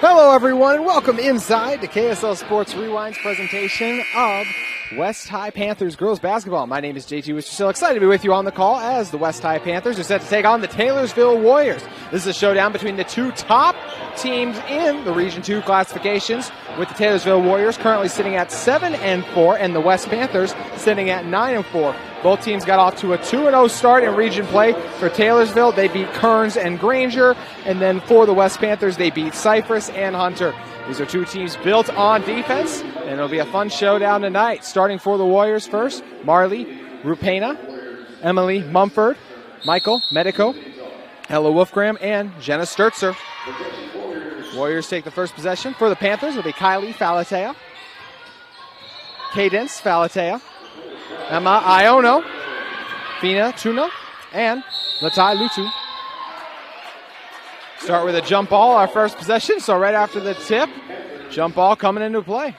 Hello, everyone, and welcome inside the KSL Sports Rewind's presentation of West High Panthers girls basketball. My name is JT Wister. So excited to be with you on the call as the West High Panthers are set to take on the Taylorsville Warriors. This is a showdown between the two top teams in the Region 2 classifications, with the Taylorsville Warriors currently sitting at 7-4 and the West Panthers sitting at 9-4. Both teams got off to a 2-0 start in region play. For Taylorsville, they beat Kearns and Granger, and then for the West Panthers, they beat Cypress and Hunter. These are two teams built on defense, and it'll be a fun showdown tonight. Starting for the Warriors first, Marley Rupena, Emily Mumford, Michael Medico, Ella Wolfgram, and Jenna Sturtzer. Warriors take the first possession. For the Panthers, it'll be Kylie Falatea, Cadence Falatea, Emma Iono, Fina Tuna, and Latai Lutu. Start with a jump ball, our first possession. So right after the tip, jump ball coming into play.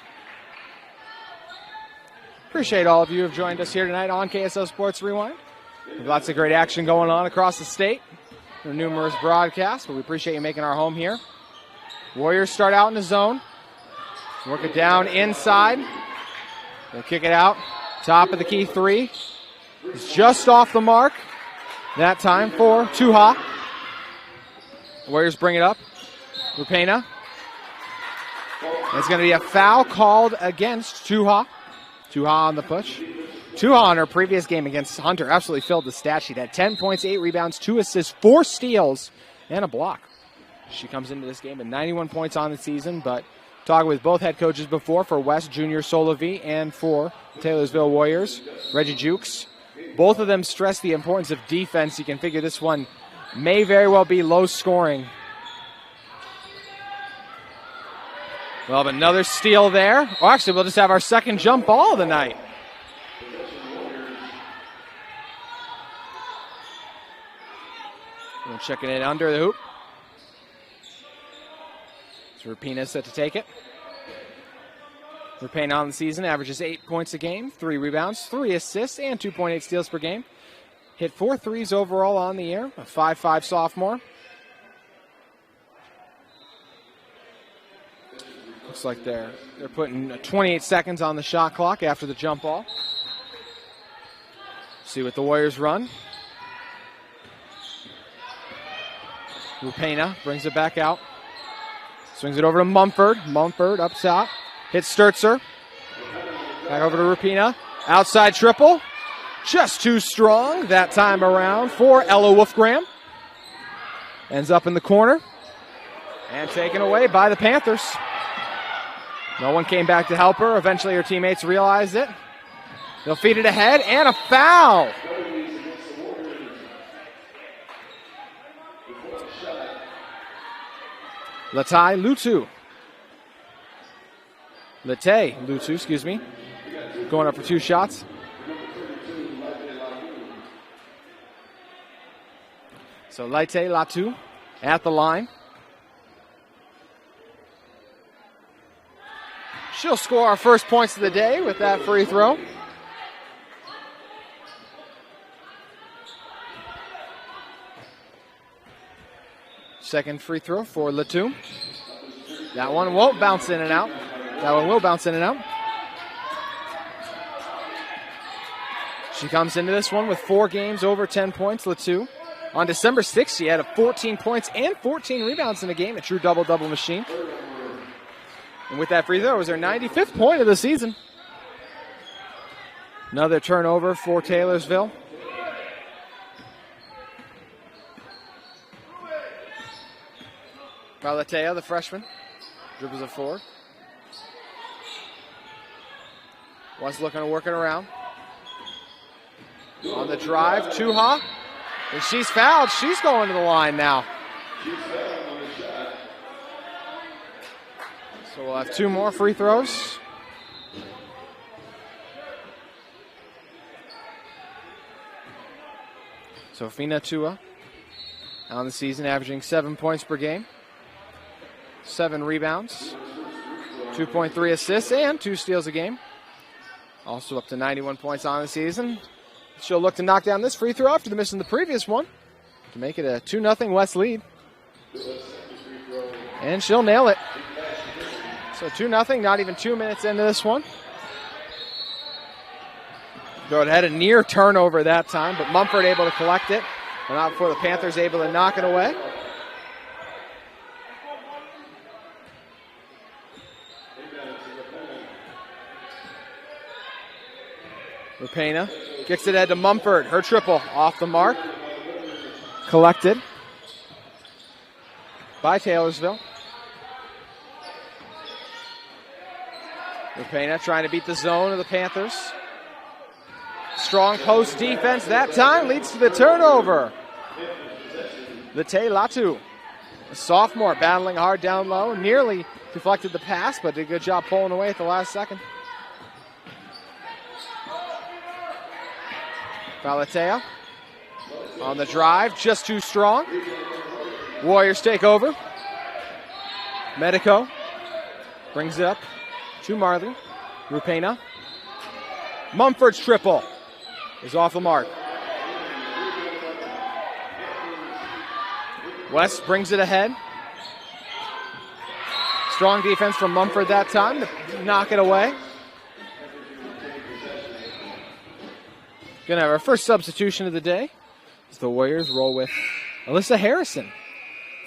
Appreciate all of you who have joined us here tonight on KSL Sports Rewind. Lots of great action going on across the state. There are numerous broadcasts, but we appreciate you making our home here. Warriors start out in the zone. Work it down inside. They'll kick it out. Top of the key three. It's just off the mark. That time for Tuha. Warriors bring it up. Rupena. It's going to be a foul called against Tuha. Tuha on the push. Tuha on her previous game against Hunter absolutely filled the stat sheet. Had 10 points, 8 rebounds, 2 assists, 4 steals, and a block. She comes into this game at 91 points on the season, but talking with both head coaches before for West Junior Solovi and for Taylorsville Warriors, Reggie Jukes. Both of them stress the importance of defense. You can figure this one may very well be low scoring. We'll have another steal there. Oh, actually, we'll just have our second jump ball of the night. We're checking it under the hoop. So Rupena set to take it. Rupena on the season averages 8 points a game, 3 rebounds, 3 assists, and 2.8 steals per game. Hit 4 threes overall on the year, a 5'5" sophomore. Looks like they're putting 28 seconds on the shot clock after the jump ball. See what the Warriors run. Rupena brings it back out. Swings it over to Mumford. Mumford up top. Hits Sturtzer. Back over to Rupena. Outside triple. Just too strong that time around for Ella Wolfgram. Ends up in the corner. And taken away by the Panthers. No one came back to help her. Eventually her teammates realized it. They'll feed it ahead, and a foul. Latai Lutu. Latte Lutu, excuse me. Going up for 2 shots. So Laite Latu at the line. She'll score our first points of the day with that free throw. Second free throw for Latu. That one won't bounce in and out. That one will bounce in and out. She comes into this one with 4 games over 10 points, Latu. On December 6th, she had 14 points and 14 rebounds in a game, a true double-double machine. And with that free throw, it was her 95th point of the season. Another turnover for Taylorsville. Valatea, the freshman, dribbles it forward. Wants looking to work it around. On the drive, Tuha. And she's fouled. She's going to the line now. So we'll have 2 more free throws. So Fina Tua on the season, averaging 7 points per game, 7 rebounds, 2.3 assists, and 2 steals a game. Also up to 91 points on the season. She'll look to knock down this free throw after missing the previous one to make it a 2-0 West lead. And she'll nail it. So 2-0, not even 2 minutes into this one. Though it had a near turnover that time, but Mumford able to collect it. And not before the Panthers able to knock it away. Rapena kicks it ahead to Mumford. Her triple off the mark. Collected by Taylorsville. Rapena trying to beat the zone of the Panthers. Strong post defense that time leads to the turnover. Lete Latu, a sophomore, battling hard down low. Nearly deflected the pass, but did a good job pulling away at the last second. Falatea on the drive, just too strong. Warriors take over. Medico brings it up to Marley. Rupena. Mumford's triple is off the mark. West brings it ahead. Strong defense from Mumford that time to knock it away. Gonna have our first substitution of the day as the Warriors roll with Alyssa Harrison,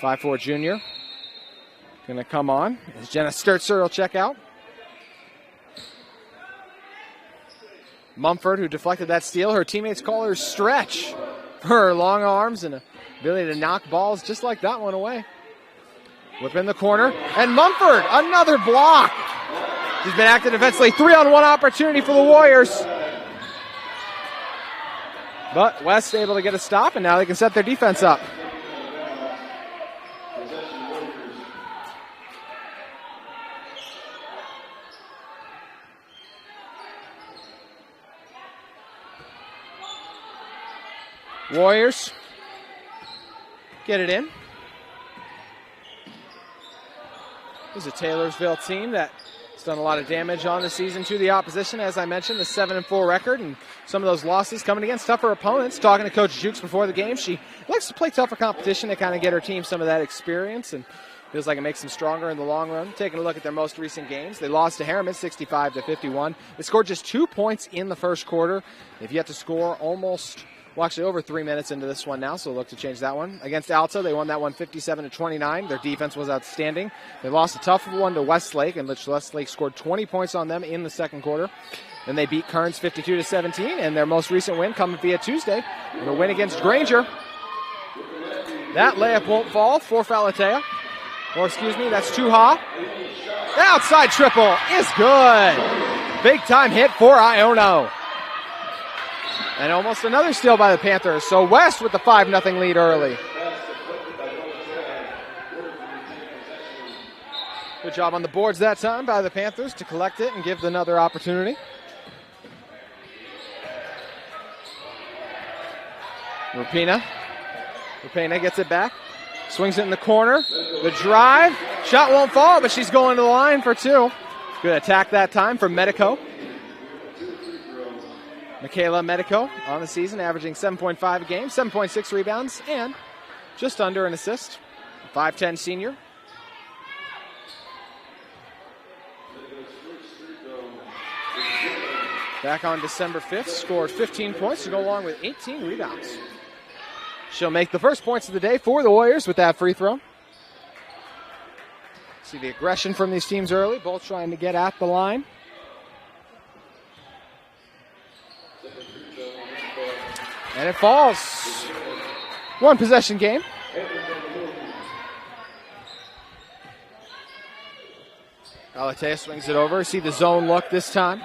5'4" junior. Gonna come on as Jenna Sturtzer will check out. Mumford, who deflected that steal, her teammates call her Stretch for her long arms and ability to knock balls just like that one away. Whip in the corner, and Mumford, another block. She's been active defensively. 3-on-1 opportunity for the Warriors. But West able to get a stop, and now they can set their defense up. Warriors get it in. This is a Taylorsville team that's done a lot of damage on the season to the opposition. As I mentioned, the 7-4 record and some of those losses coming against tougher opponents. Talking to Coach Jukes before the game, she likes to play tougher competition to kind of get her team some of that experience, and feels like it makes them stronger in the long run. Taking a look at their most recent games, they lost to Harriman 65-51. They scored just 2 points in the first quarter. They've yet to score actually over 3 minutes into this one now, so look to change that one. Against Alta, they won that one 57-29. Their defense was outstanding. They lost a tough one to Westlake, in which Westlake scored 20 points on them in the second quarter. Then they beat Kearns 52-17, and their most recent win coming via Tuesday, the win against Granger. That layup won't fall for Falatea. Or excuse me, that's Tuha. The outside triple is good. Big time hit for Iono. And almost another steal by the Panthers. So West with the 5-0 lead early. Good job on the boards that time by the Panthers to collect it and give another opportunity. Rupena gets it back. Swings it in the corner. The drive. Shot won't fall, but she's going to the line for two. Good attack that time from Medico. Michaela Medico on the season, averaging 7.5 a game, 7.6 rebounds, and just under an assist. 5'10" senior. Back on December 5th, scored 15 points to go along with 18 rebounds. She'll make the first points of the day for the Warriors with that free throw. See the aggression from these teams early, both trying to get at the line. And it falls. One possession game. Alatea swings it over. See the zone look this time.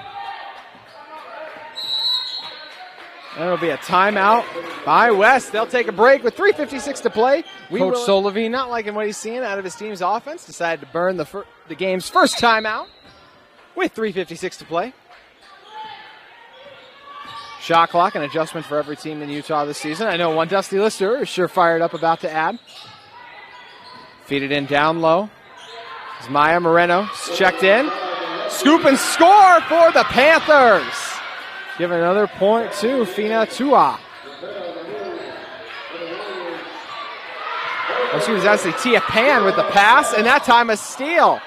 And it'll be a timeout by West. They'll take a break with 3:56 to play. Coach Solovey, not liking what he's seeing out of his team's offense, decided to burn the game's first timeout with 3:56 to play. Shot clock, an adjustment for every team in Utah this season. I know one Dusty Lister is sure fired up about to add. Feed it in down low. As Maya Moreno checked in. Scoop and score for the Panthers. Give another point to Fina Tua. She was actually Tia Pan with the pass, and that time a steal.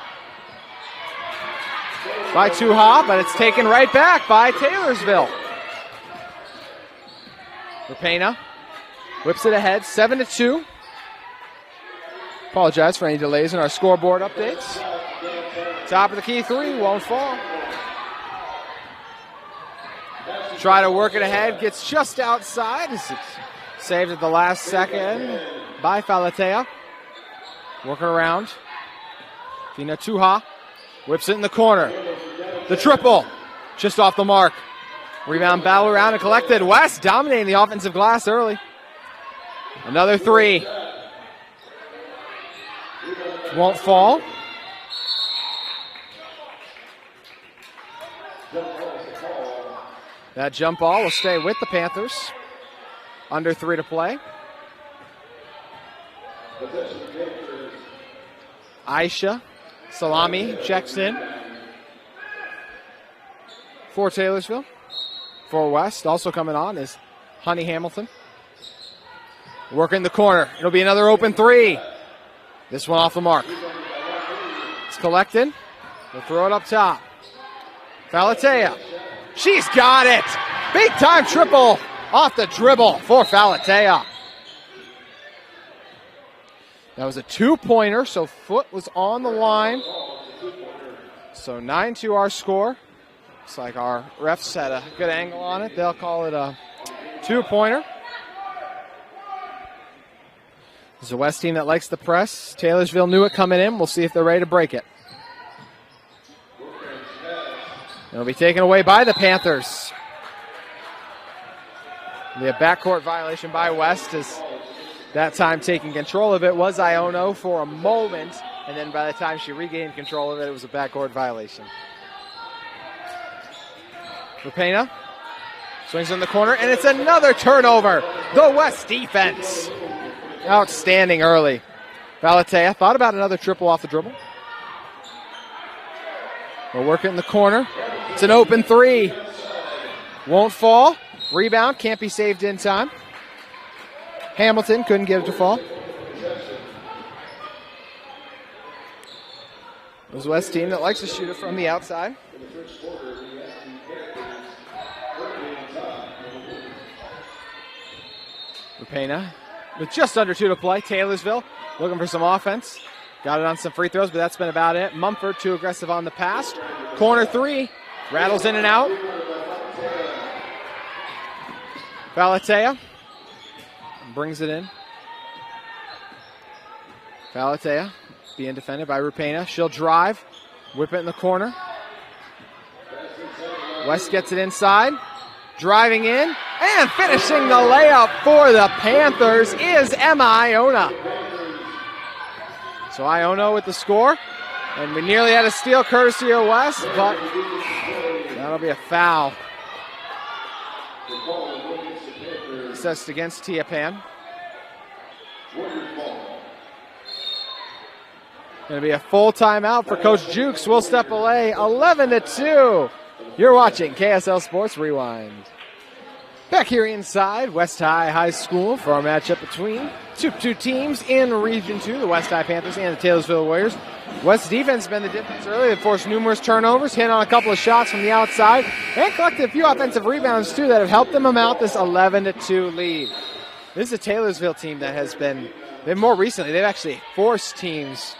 by Tuha, but it's taken right back by Taylorsville. Rapena whips it ahead, 7-2. Apologize for any delays in our scoreboard updates. Top of the key three, won't fall. Try to work it ahead, gets just outside. It's saved at the last second by Falatea. Working around. Fina Tuha whips it in the corner. The triple, just off the mark. Rebound battle around and collected. West dominating the offensive glass early. Another three. Won't fall. That jump ball will stay with the Panthers. Under 3 to play. Aisha Salami checks in for Taylorsville. For West, also coming on is Honey Hamilton. Working the corner. It'll be another open three. This one off the mark. It's collected. We'll throw it up top. Falatea. She's got it. Big time triple off the dribble for Falatea. That was a 2-pointer, so foot was on the line. So 9-2 our score. Looks like our refs had a good angle on it. They'll call it a 2-pointer. It's a West team that likes the press. Taylorsville knew it coming in. We'll see if they're ready to break it. It'll be taken away by the Panthers. The backcourt violation by West is that time taking control of it was Iono for a moment, and then by the time she regained control of it, it was a backcourt violation. Rapena swings in the corner, and it's another turnover. The West defense. Outstanding early. Falatea thought about another triple off the dribble. We'll work it in the corner. It's an open three. Won't fall. Rebound can't be saved in time. Hamilton couldn't get it to fall. It was a West team that likes to shoot it from the outside. Rapena with just under 2 to play. Taylorsville looking for some offense. Got it on some free throws, but that's been about it. Mumford too aggressive on the pass. Corner three. Rattles in and out. Falatea brings it in. Falatea being defended by Rapena. She'll drive. Whip it in the corner. West gets it inside. Driving in. And finishing the layup for the Panthers is Emma Iona. So Iona with the score. And we nearly had a steal courtesy of West, but that'll be a foul. Assessed against Tia Pan. Going to be a full timeout for Coach Jukes. We'll step away 11-2. You're watching KSL Sports Rewind. Back here inside West High School for our matchup between two teams in Region 2, the West High Panthers and the Taylorsville Warriors. West defense has been the difference early. They've forced numerous turnovers, hit on a couple of shots from the outside, and collected a few offensive rebounds too that have helped them amount this 11-2 lead. This is a Taylorsville team that has been, more recently, they've actually forced teams,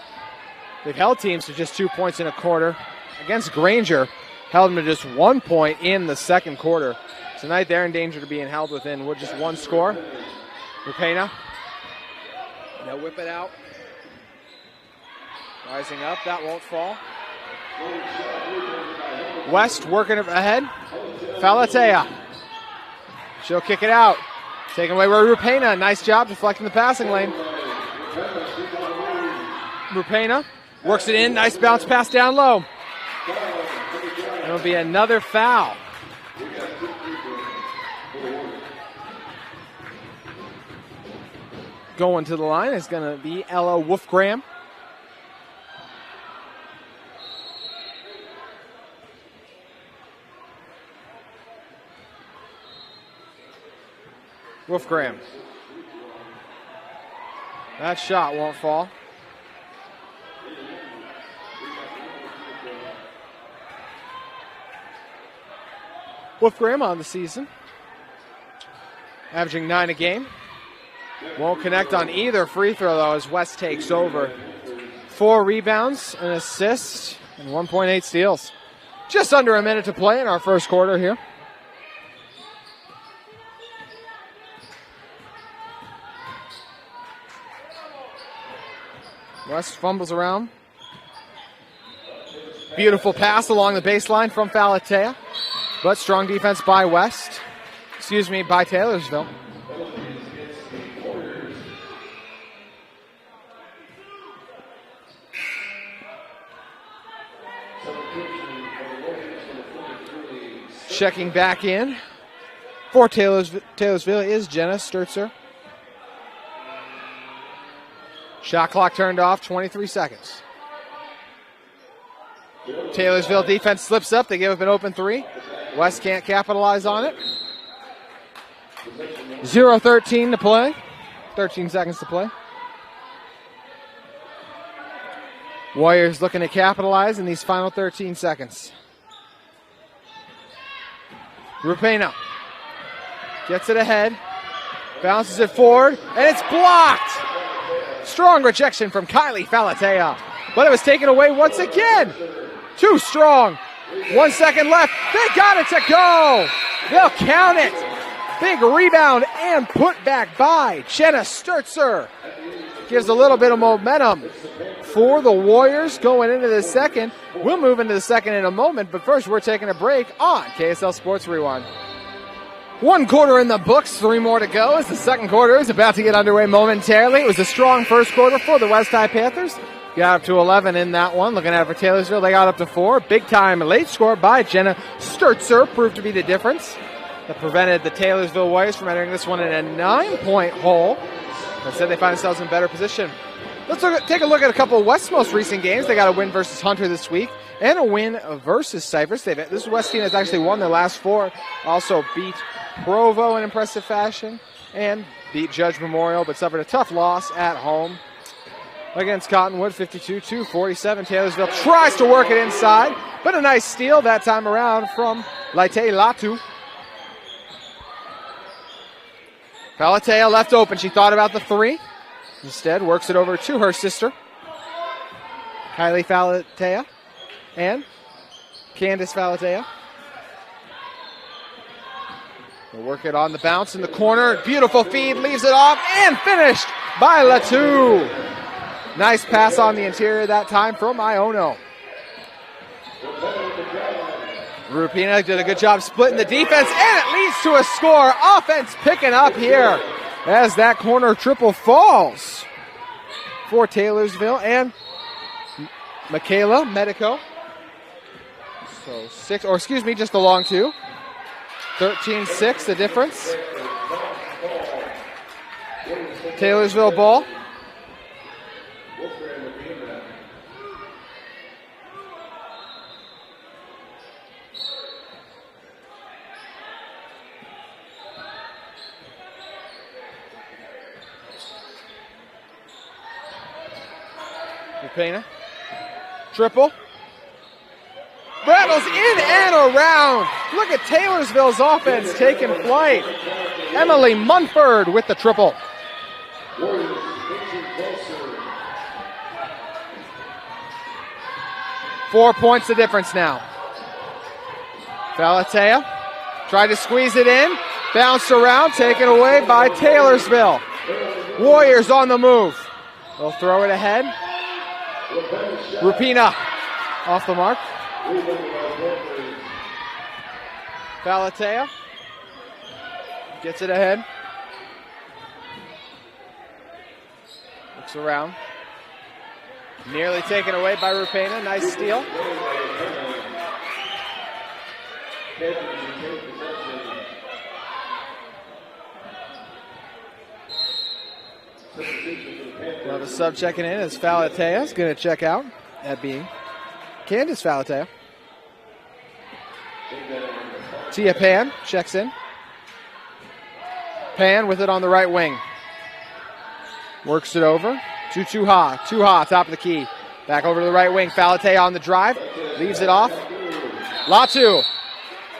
they've held teams to just 2 points in a quarter. Against Granger, held them to just 1 point in the second quarter. Tonight they're in danger to being held within just one score. Rapena, they'll whip it out. Rising up, that won't fall. West working ahead. Falatea. She'll kick it out. Taken away by Rapena. Nice job deflecting the passing lane. Rapena works it in. Nice bounce pass down low. It'll be another foul. Going to the line is going to be Ella Wolfgram. Wolfgram. That shot won't fall. Wolfgram on the season, averaging 9 a game. Won't connect on either free throw, though, as West takes over. 4 rebounds, an assist, and 1.8 steals. Just under a minute to play in our first quarter here. West fumbles around. Beautiful pass along the baseline from Falatea, but strong defense by West. By Taylorsville. Checking back in for Taylorsville is Jenna Sturtzer. Shot clock turned off, 23 seconds. Taylorsville defense slips up. They give up an open 3. West can't capitalize on it. 0-13 to play. 13 seconds to play. Warriors looking to capitalize in these final 13 seconds. Rupena gets it ahead, bounces it forward, and it's blocked. Strong rejection from Kylie Falatea, but it was taken away once again. Too strong. 1 second left. They got it to go. They'll count it. Big rebound and put back by Jenna Sturtzer. Gives a little bit of momentum for the Warriors going into the second. We'll move into the second in a moment, but first we're taking a break on KSL Sports Rewind. 1 quarter in the books, 3 more to go as the second quarter is about to get underway momentarily. It was a strong first quarter for the West Panthers. Got up to 11 in that one. Looking at for Taylorsville, they got up to 4. Big time late score by Jenna Sturtzer proved to be the difference that prevented the Taylorsville Warriors from entering this one in a 9-point hole. Instead, they find themselves in better position. Let's take a look at a couple of West's most recent games. They got a win versus Hunter this week and a win versus Cypress. This West team has actually won their last 4. Also beat Provo in impressive fashion and beat Judge Memorial, but suffered a tough loss at home against Cottonwood, 52-47. Taylorsville tries to work it inside, but a nice steal that time around from Laite Latu. Falatea left open. She thought about the 3. Instead, works it over to her sister, Kylie Falatea, and Candace Falatea. They'll work it on the bounce in the corner. Beautiful feed, leaves it off, and finished by Latu. Nice pass on the interior that time from Iono. Rupina did a good job splitting the defense, and it leads to a score. Offense picking up here as that corner triple falls for Taylorsville and Michaela Medico. So just the long 2. 13-6 the difference. Taylorsville ball. Rupena. Triple. Rattles in and around. Look at Taylorsville's offense taking flight. Emily Munford with the triple. 4 points the difference now. Falatea tried to squeeze it in. Bounced around, taken away by Taylorsville. Warriors on the move. They'll throw it ahead. Rupina off the mark. Falatea gets it ahead. Looks around. Nearly taken away by Rupina. Nice steal. Well, the sub checking in is Falatea is going to check out, that being Candace Falatea. Tia Pan checks in. Pan with it on the right wing. Works it over to Tuha. Tuha, top of the key. Back over to the right wing. Falatea on the drive. Leaves it off. Latu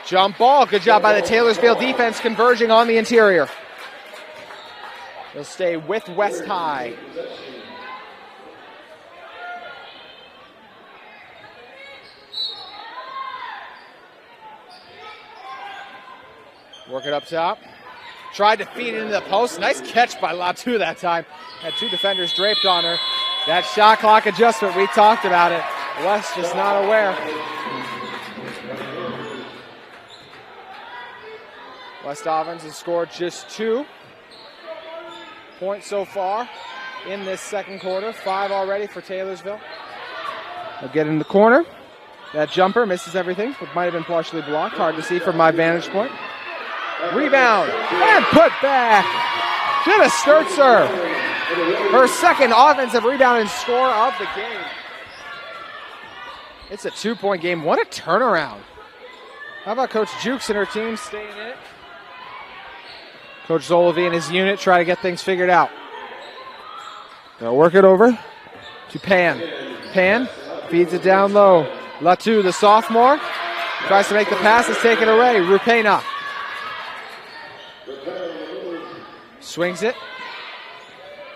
Jump ball. Good job by the Taylorsville defense converging on the interior. They'll stay with West High. Work it up top. Tried to feed it into the post. Nice catch by Latu that time. Had two defenders draped on her. That shot clock adjustment, we talked about it. West just not aware. West offense has scored just 2 points so far in this second quarter. 5 already for Taylorsville. They'll get in the corner. That jumper misses everything. It might have been partially blocked. Hard to see from my vantage point. Rebound and put back. Jenna Sturtzer. Her second offensive rebound and score of the game. It's a 2-point game. What a turnaround. How about Coach Jukes and her team staying in it? Coach Zolovi and his unit try to get things figured out. They'll work it over to Pan. Pan feeds it down low. Latu, the sophomore, tries to make the pass. It's taken away. Rupena swings it.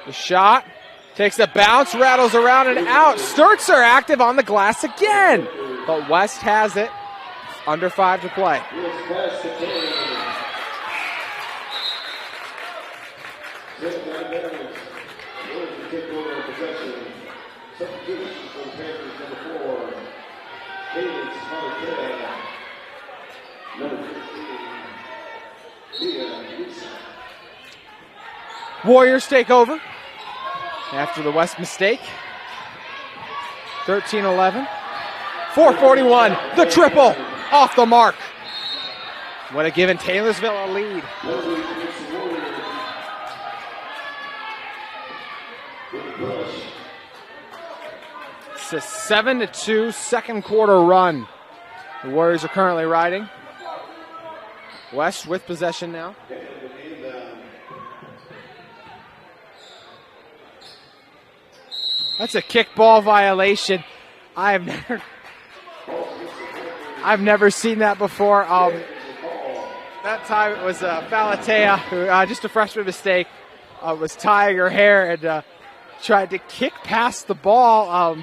The shot takes a bounce, rattles around and out. Sturtzer active on the glass again. But West has it. Under 5 to play. Warriors take over after the West mistake. 13-11. 4:41. The triple off the mark. Would have given Taylorsville a lead. It's a 7-2 second quarter run. The Warriors are currently riding. West with possession now. That's a kickball violation. I've never seen that before. That time it was Falatea, who just a freshman mistake, was tying her hair and tried to kick past the ball. Of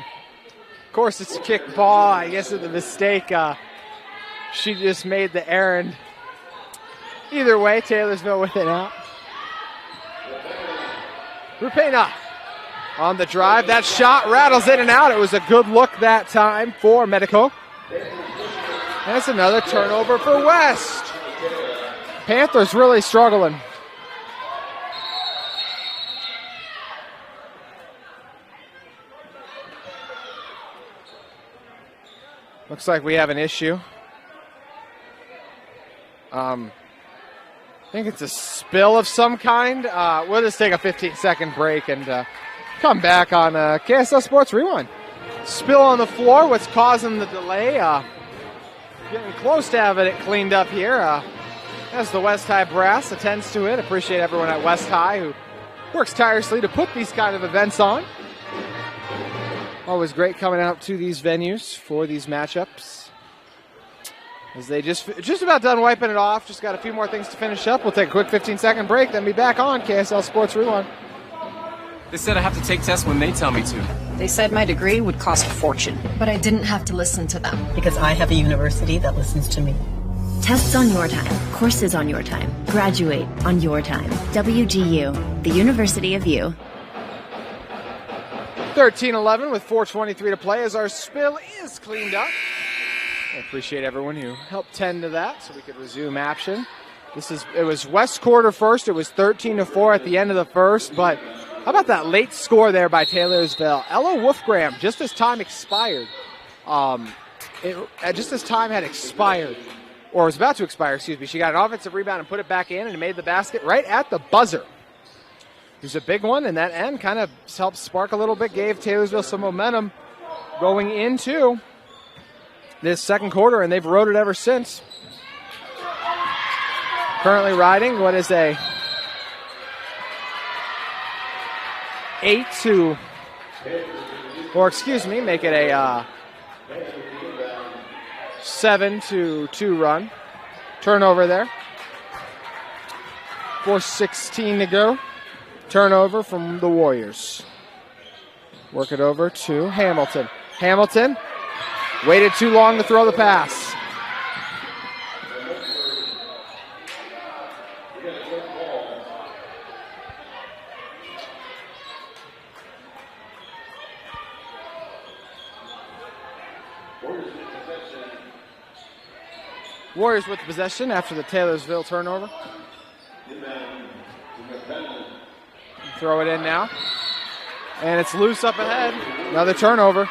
course, it's a kick ball. I guess it's the mistake. She just made the errand. Either way, Taylorsville with it out. Rupena on the drive. That shot rattles in and out. It was a good look that time for Medico. That's another turnover for West. Panthers really struggling. Looks like we have an issue. I think it's a spill of some kind. We'll just take a 15-second break and come back on KSL Sports Rewind. Spill on the floor, what's causing the delay? Getting close to having it cleaned up here. As the West High brass attends to it. Appreciate everyone at West High who works tirelessly to put these kind of events on. Always great coming out to these venues for these matchups. As they just about done wiping it off. Just got a few more things to finish up. We'll take a quick 15-second break, then be back on KSL Sports Rewind. They said I have to take tests when they tell me to. They said my degree would cost a fortune. But I didn't have to listen to them. Because I have a university that listens to me. Tests on your time, courses on your time, graduate on your time. WGU, the University of You. 13-11 with 4:23 to play as our spill is cleaned up. I appreciate everyone who helped tend to that so we could resume action. It was West quarter first. It was 13-4 at the end of the first, but how about that late score there by Taylorsville? Ella Wolfgram, just as time expired, just as time had expired, or was about to expire, excuse me, she got an offensive rebound and put it back in and made the basket right at the buzzer. It was a big one, and that end kind of helped spark a little bit, gave Taylorsville some momentum going into this second quarter, and they've rode it ever since. Currently riding what is a 8-2, or excuse me, make it a 7-2 run. Turnover there. 4:16 to go. Turnover from the Warriors. Work it over to Hamilton. Hamilton waited too long to throw the pass. Warriors with the possession after the Taylorsville turnover. Throw it in now. And it's loose up ahead. Another turnover.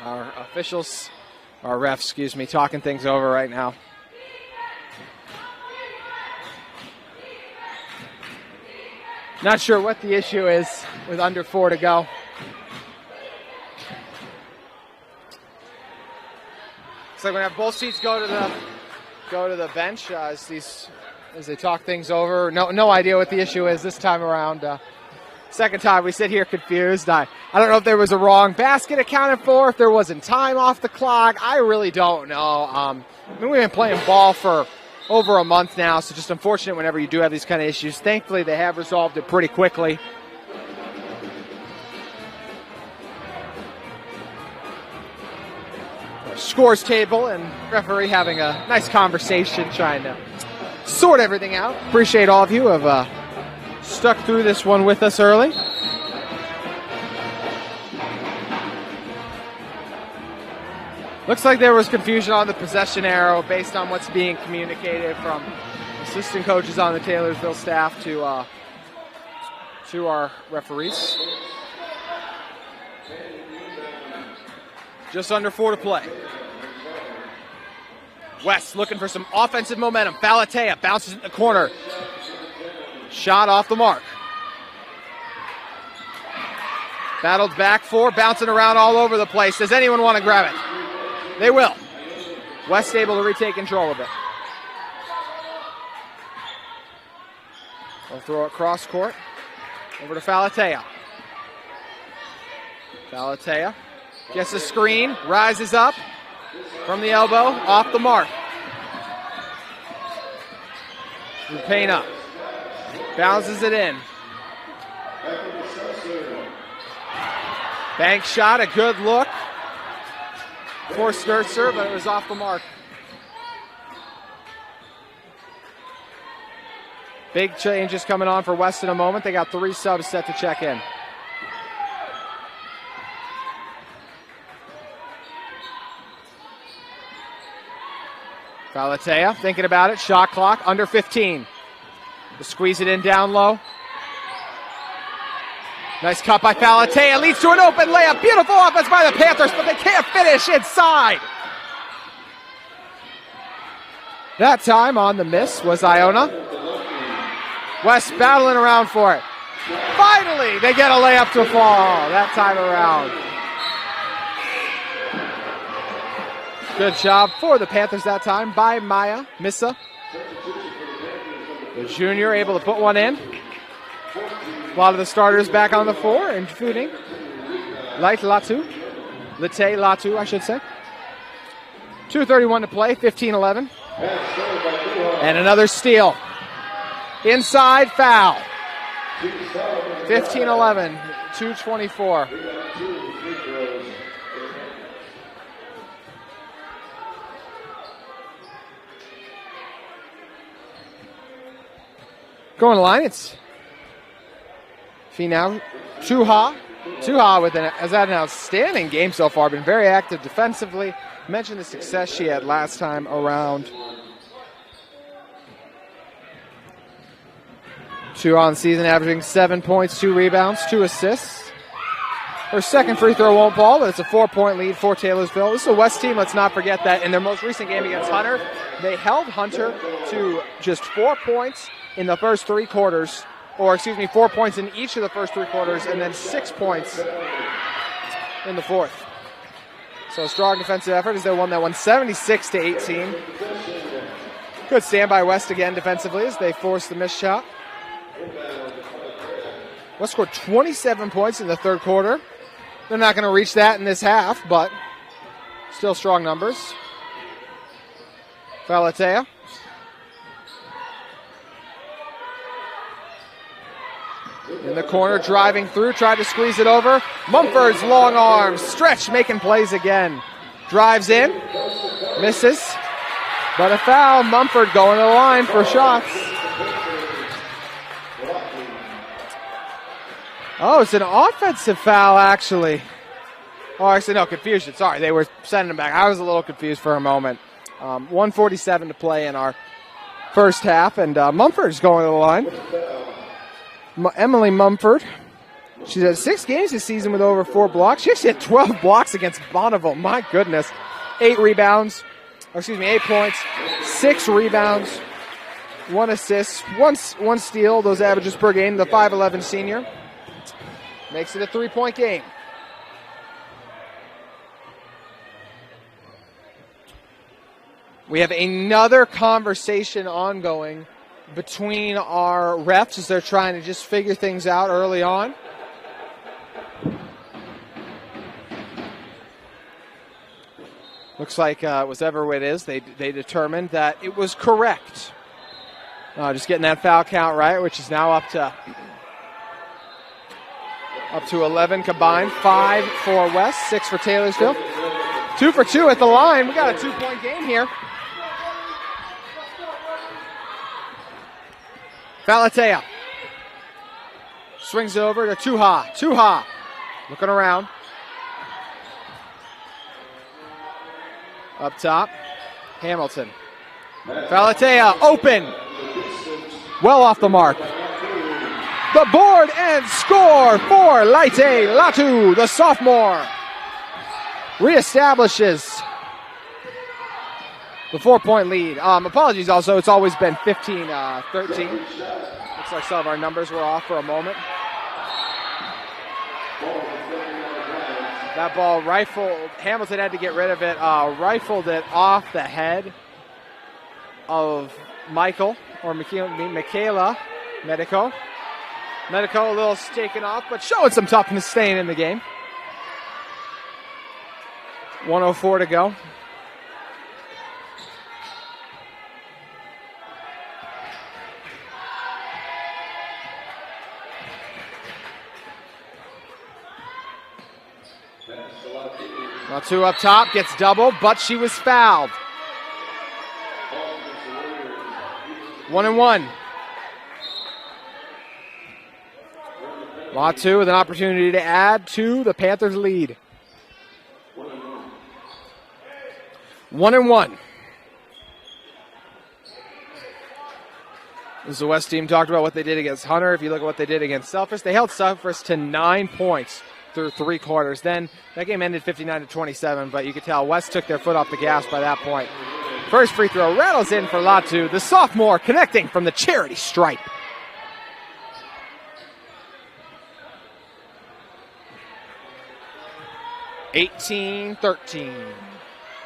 Our officials, our refs, excuse me, talking things over right now. Not sure what the issue is with under 4 to go. Looks like we're gonna have both seats go to the bench as they talk things over. No idea what the issue is this time around. Second time we sit here confused. I don't know if there was a wrong basket accounted for, if there wasn't time off the clock. I really don't know. We've been playing ball for over a month now, so just unfortunate whenever you do have these kind of issues. Thankfully, they have resolved it pretty quickly. Scores table and referee having a nice conversation, trying to sort everything out. Appreciate all of you who have stuck through this one with us early. Looks like there was confusion on the possession arrow based on what's being communicated from assistant coaches on the Taylorsville staff to our referees. Just under 4 to play. West looking for some offensive momentum. Falatea bounces in the corner. Shot off the mark. Battled back 4, bouncing around all over the place. Does anyone want to grab it? They will. West able to retake control of it. They'll throw it cross court. Over to Falatea. Falatea gets a screen, rises up from the elbow, off the mark. Payne bounces it in. Bank shot, a good look for Sturzer, but it was off the mark. Big changes coming on for West in a moment. They got 3 subs set to check in. Falatea thinking about it. Shot clock under 15. To squeeze it in down low. Nice cut by Falatea. Leads to an open layup. Beautiful offense by the Panthers, but they can't finish inside. That time on the miss was Iona. West battling around for it. Finally, they get a layup to fall that time around. Good job for the Panthers that time by Maya Missa. The junior able to put one in. A lot of the starters back on the floor, including Late Latu, I should say. 2:31 to play, 15-11. And another steal. Inside foul. 15-11, 2:24. Going to the line, it's Finau Tuha. Tuha has had an outstanding game so far, been very active defensively. Mentioned the success she had last time around. Tuha on season averaging 7 points, 2 rebounds, 2 assists. Her second free throw won't fall, but it's a 4-point lead for Taylorsville. This is a West team, let's not forget that in their most recent game against Hunter, they held Hunter to just 4 points in the first 3 quarters, 4 points in each of the first 3 quarters, and then 6 points in the fourth. So a strong defensive effort as they won that one 76-18. Good stand by West again defensively as they forced the missed shot. West scored 27 points in the third quarter. They're not going to reach that in this half, but still strong numbers. Falatea. In the corner, driving through, tried to squeeze it over. Mumford's long arms, stretch, making plays again. Drives in, misses, but a foul. Mumford going to the line for shots. Oh, it's an offensive foul, actually. Oh, actually, no, confusion. Sorry, they were sending him back. I was a little confused for a moment. 1:47 to play in our first half, and Mumford's going to the line. Emily Mumford. She's had 6 games this season with over 4 blocks. She actually had 12 blocks against Bonneville. My goodness. 8 points, 6 rebounds, 1 assist, 1 steal. Those averages per game. The 5'11 senior makes it a 3-point game. We have another conversation ongoing between our refs as they're trying to just figure things out early on. Looks like whatever it is, they determined that it was correct. Just getting that foul count right, which is now up to 11 combined. 5 for West, 6 for Taylorsville. 2 for 2 at the line. We got a 2-point game here. Falatea swings over to Tuha. Tuha looking around. Up top, Hamilton. Falatea open. Well off the mark. The board and score for Laite Latu, the sophomore. Reestablishes the 4-point lead. Apologies also, it's always been 15-13. Looks like some of our numbers were off for a moment. That ball rifled, Hamilton had to get rid of it, rifled it off the head of Michaela Medico. Medico a little taken off, but showing some toughness staying in the game. 1:04 to go. Latu up top, gets doubled, but she was fouled. 1-1. Latu with an opportunity to add to the Panthers' lead. 1-1. As the West team talked about what they did against Hunter, if you look at what they did against Selfridge, they held Selfridge to 9 points through 3 quarters. Then that game ended 59-27, but you could tell West took their foot off the gas by that point. First free throw rattles in for Latu, the sophomore connecting from the charity stripe. (18-13).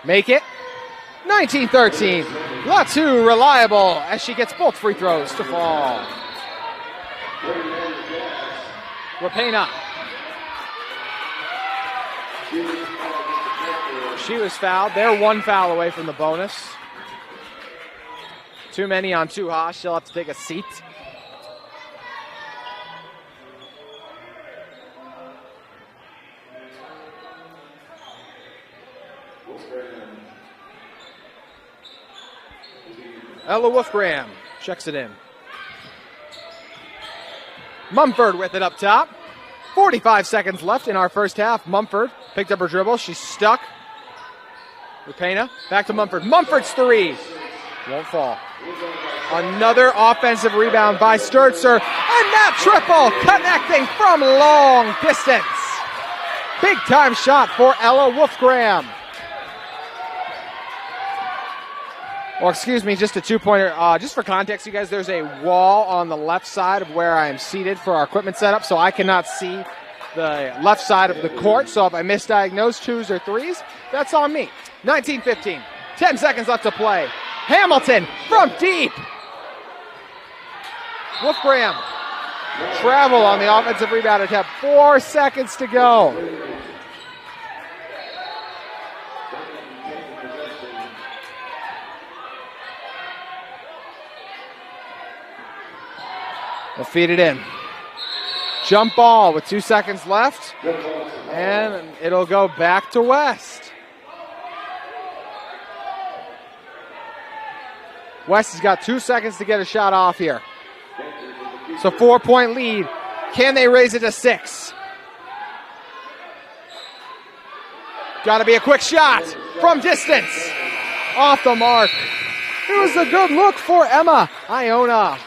Make it 19-13. Latu reliable as she gets both free throws to fall. Rapena. She was fouled. They're 1 foul away from the bonus. Too many on Tuha. She'll have to take a seat. Ella Wolfgram checks it in. Mumford with it up top. 45 seconds left in our first half. Mumford picked up her dribble. She's stuck. Rapena back to Mumford. Mumford's 3. Won't fall. Another offensive rebound by Sturzer. And that triple connecting from long distance. Big time shot for Ella Wolfgram. Or excuse me, just a 2-pointer. Just for context, you guys, there's a wall on the left side of where I am seated for our equipment setup, so I cannot see the left side of the court. So if I misdiagnose 2s or 3s, that's on me. 19-15. 10 seconds left to play. Hamilton from deep. Wolfgram travel on the offensive rebound attempt. 4 seconds to go. They'll feed it in. Jump ball with 2 seconds left. And it'll go back to West. West has got 2 seconds to get a shot off here. So 4-point lead. Can they raise it to 6? Got to be a quick shot from distance. Off the mark. It was a good look for Emma Iona.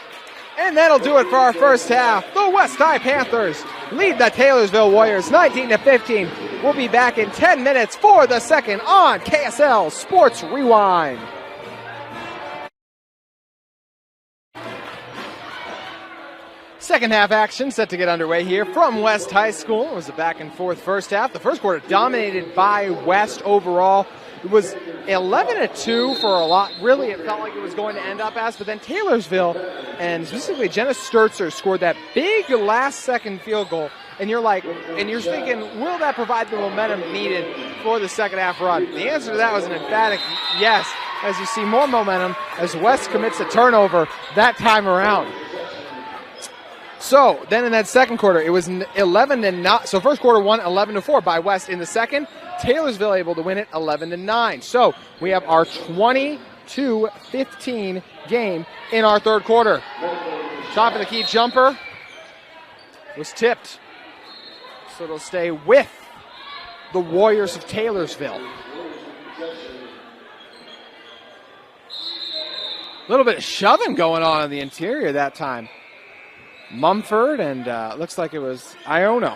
And that'll do it for our first half. The West Panthers lead the Taylorsville Warriors 19-15. We'll be back in 10 minutes for the second on KSL Sports Rewind. Second half action set to get underway here from West High School. It was a back and forth first half. The first quarter dominated by West overall. It was 11-2 for a lot. Really, it felt like it was going to end up as, but then Taylorsville and specifically Jenna Sturzer scored that big last second field goal. And you're like, and you're thinking, will that provide the momentum needed for the second half run? The answer to that was an emphatic yes, as you see more momentum as West commits a turnover that time around. So then in that second quarter, it was 11-9. So first quarter won 11-4 by West. In the second, Taylorsville able to win it 11-9. So we have our 22-15 game in our third quarter. Top of the key jumper was tipped. So it'll stay with the Warriors of Taylorsville. A little bit of shoving going on in the interior that time. Mumford and looks like it was Iona.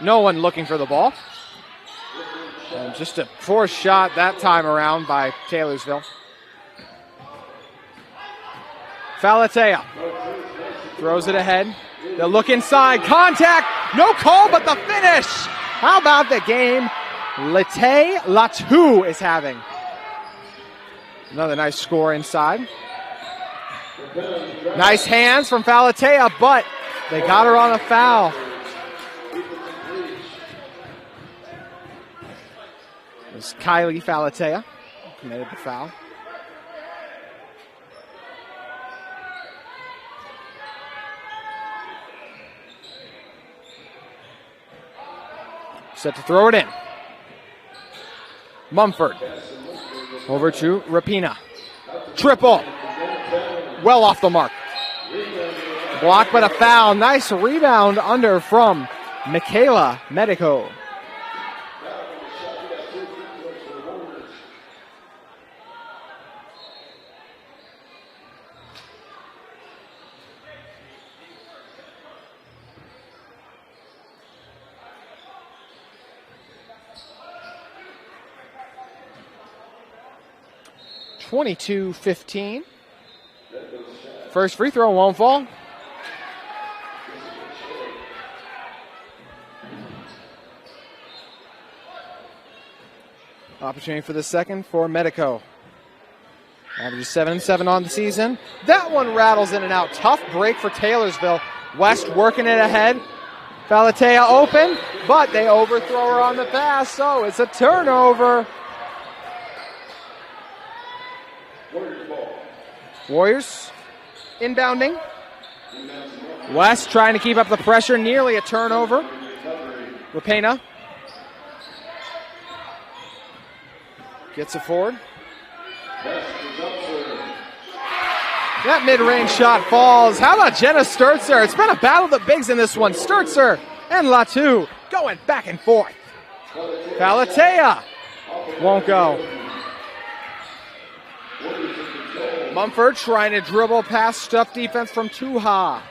No one looking for the ball. And just a forced shot that time around by Taylorsville. Falatea throws it ahead. They'll look inside. Contact. No call, but the finish. How about the game Lete Latu is having? Another nice score inside. Nice hands from Falatea, but they got her on a foul. It was Kylie Falatea who committed the foul. Set to throw it in. Mumford. Over to Rapina. Triple. Well off the mark. Blocked, but a foul. Nice rebound under from Michaela Medico. (22-15). First free throw won't fall. Opportunity for the second for Medico. Averages 7-7 on the season. That one rattles in and out. Tough break for Taylorsville. West working it ahead. Falatea open, but they overthrow her on the pass, so it's a turnover. Warriors inbounding. West trying to keep up the pressure. Nearly a turnover. Rapena gets it forward. That mid-range shot falls. How about Jenna Sturzer? It's been a battle of the bigs in this one. Sturzer and Latu going back and forth. Falatea won't go. Mumford trying to dribble past stuff defense from Tuha.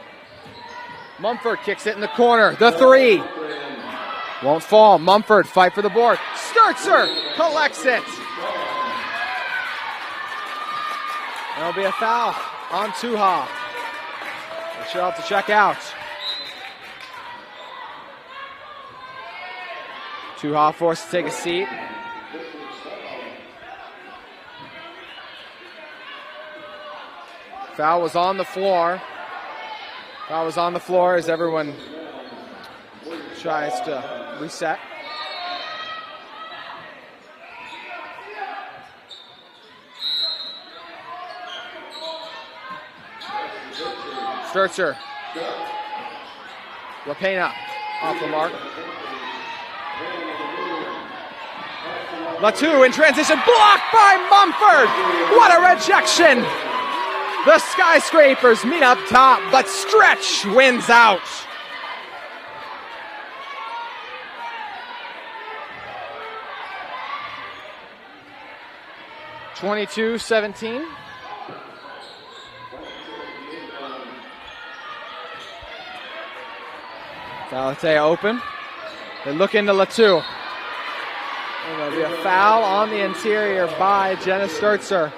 Mumford kicks it in the corner. The three won't fall. Mumford fight for the board. Sturzer collects it. There'll be a foul on Tuha. She'll have to check out. Tuha forced to take a seat. Foul was on the floor. Foul was on the floor as everyone tries to reset. Sturzer. Rapena off the mark. Latu in transition, blocked by Mumford. What a rejection. The Skyscrapers meet up top, but Stretch wins out. (22-17). Valatea open. They look into Latu. And there'll be a foul on the interior by Jenna Sturzer.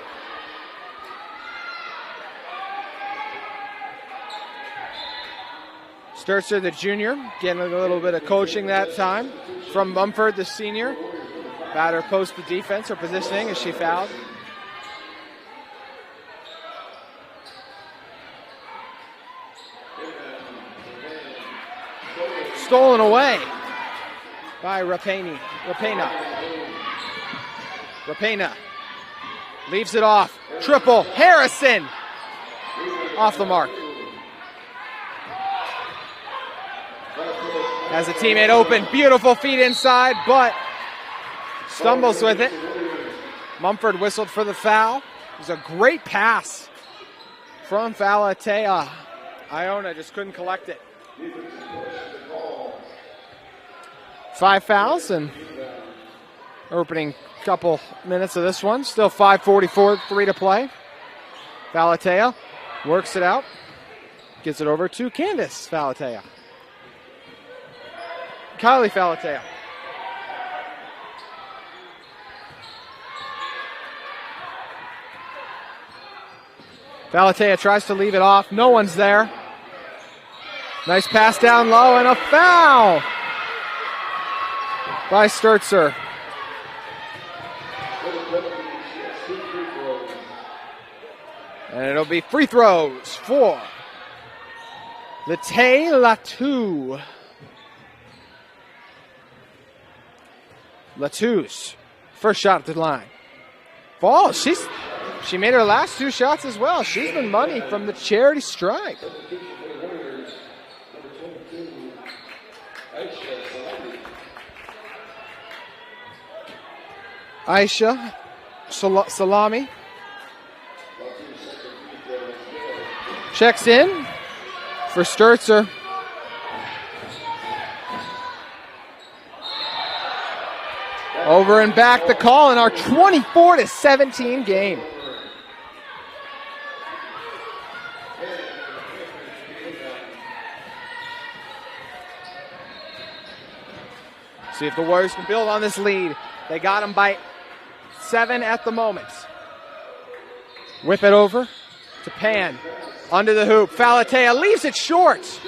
Sturzer, the junior, getting a little bit of coaching that time from Mumford, the senior. Batter post the defense or positioning as she fouled. Stolen away by Rapena. Rapena leaves it off. Triple. Harrison off the mark. Has a teammate open. Beautiful feet inside, but stumbles with it. Mumford whistled for the foul. It was a great pass from Valatea. Iona just couldn't collect it. 5 fouls and opening couple minutes of this one. Still 5:44, 3 to play. Valatea works it out. Gets it over to Candace Valatea. Kylie Valatea. Valatea tries to leave it off. No one's there. Nice pass down low and a foul by Sturzer. And it'll be free throws for Latu. Latu's first shot at the line. Falls. She made her last 2 shots as well. She's been money from the charity stripe. Aisha Salami checks in for Sturzer. Over and back the call in our 24-17 game. See if the Warriors can build on this lead. They got them by 7 at the moment. Whip it over to Pan. Under the hoop. Valatea leaves it short.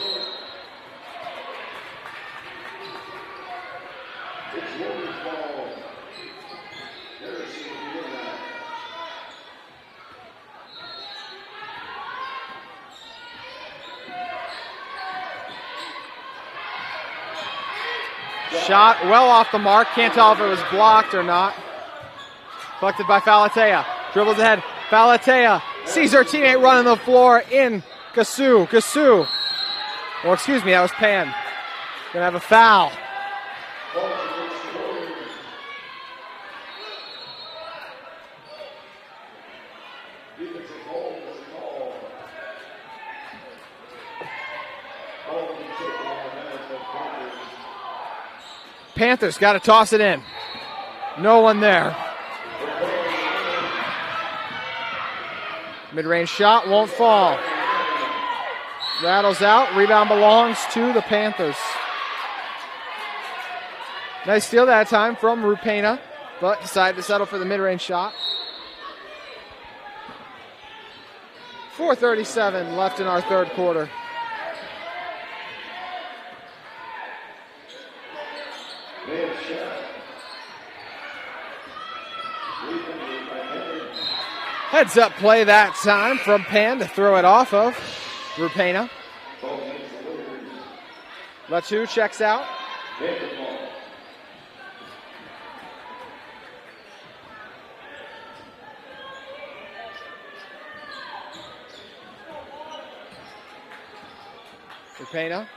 Shot well off the mark. Can't tell if it was blocked or not. Collected by Valatea. Dribbles ahead. Valatea sees her teammate running the floor in Kasu. Or excuse me, that was Pan. Gonna have a foul. Panthers got to toss it in. No one there. Mid-range shot won't fall. Rattles out. Rebound belongs to the Panthers. Nice steal that time from Rupena, but decided to settle for the mid-range shot. 4:37 left in our third quarter. Heads up play that time from Pan to throw it off of Rupena. Latu checks out. Rupena.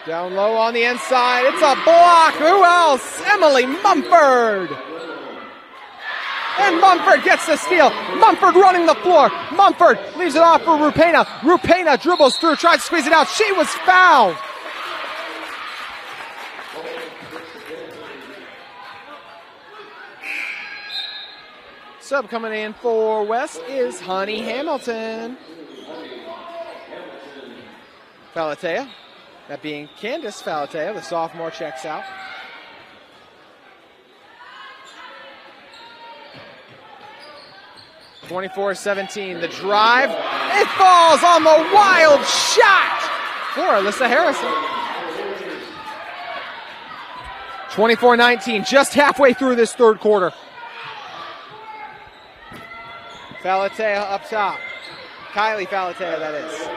Down low on the inside. It's a block. Who else? Emily Mumford. And Mumford gets the steal. Mumford running the floor. Mumford leaves it off for Rupena. Rupena dribbles through, tries to squeeze it out. She was fouled. Sub coming in for West is Honey Hamilton. Falatea. That being Candace Falatea, the sophomore, checks out. (24-17), the drive. It falls on the wild shot for Alyssa Harrison. 24-19, just halfway through this third quarter. Falatea up top. Kylie Falatea, that is.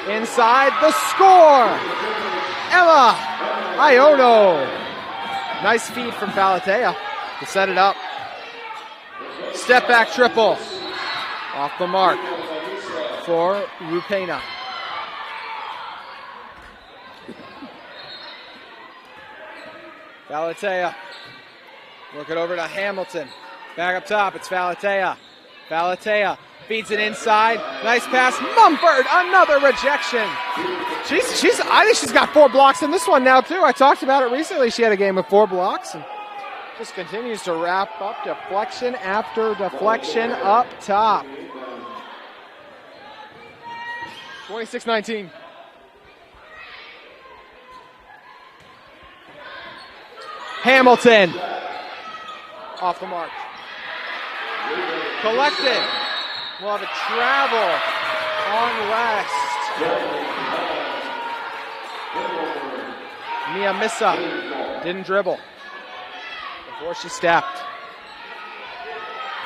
Inside, the score! Ella Iono. Nice feed from Falatea to set it up. Step back triple. Off the mark for Rupena. Falatea. Work it over to Hamilton. Back up top, it's Falatea. Falatea feeds it inside. Nice pass. Mumford, another rejection. I think she's got 4 blocks in this one now, too. I talked about it recently. She had a game with 4 blocks and just continues to wrap up deflection after deflection up top. 26-19. Hamilton. Off the mark. Collected. We'll have a travel on West. Mia Missa didn't dribble before she stepped.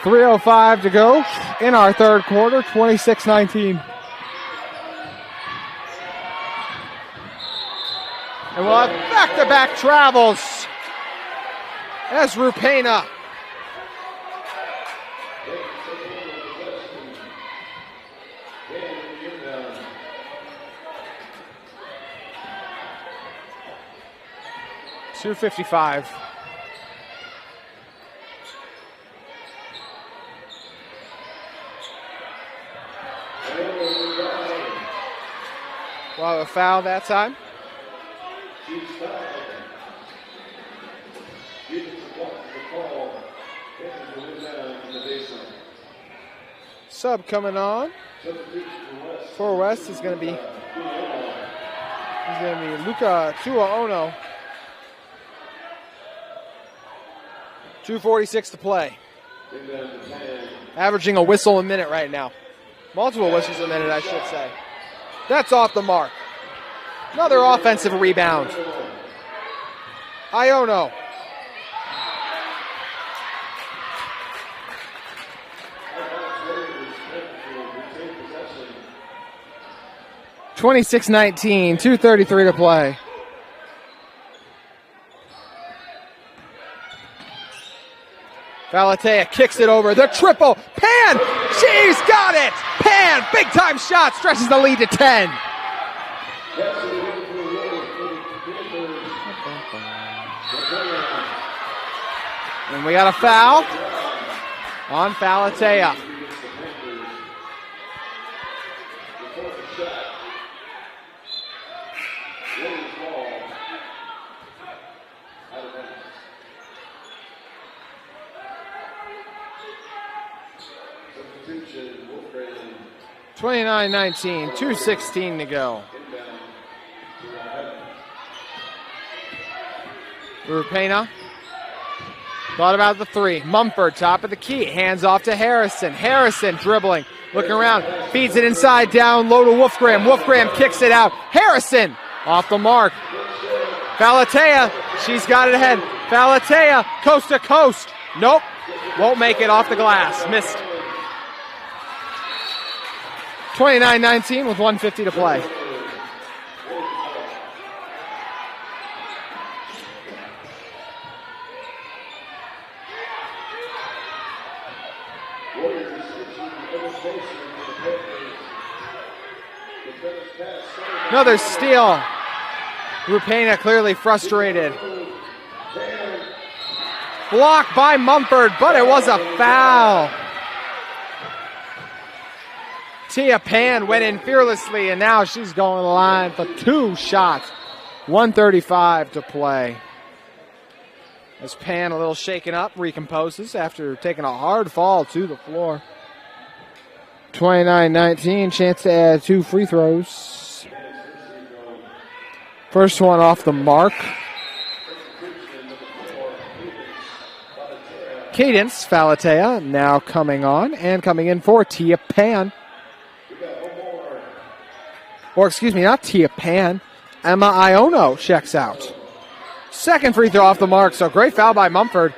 3:05 to go in our third quarter, 26-19. And we'll have back-to-back travels as Rupena .255. We'll have a foul that time. Sub coming on for West is going to be Luca Tuaono. 2:46 to play. Averaging a whistle a minute right now. Multiple whistles a minute, I should say. That's off the mark. Another offensive rebound. Iono. (26-19), 2:33 to play. Falatea kicks it over. The triple. Pan! She's got it! Pan! Big time shot. Stretches the lead to 10. And we got a foul on Falatea. (29-19), 2:16 to go. Rupena thought about the three. Mumford, top of the key, hands off to Harrison. Harrison dribbling, looking around, feeds it inside, down low to Wolfgram. Wolfgram kicks it out. Harrison off the mark. Falatea, she's got it ahead. Falatea, coast to coast Nope. Won't make it off the glass. Missed. 29-19 with 1:50 to play. Another steal. Rupena clearly frustrated. Blocked by Mumford, but it was a foul. Tia Pan went in fearlessly, and now she's going to the line for 2 shots. 1:35 to play. As Pan, a little shaken up, recomposes after taking a hard fall to the floor. 29-19, chance to add 2 free throws. First one off the mark. Cadence Falatea now coming on and coming in for Tia Pan. Or excuse me, not Tia Pan. Emma Iono checks out. Second free throw off the mark, so great foul by Mumford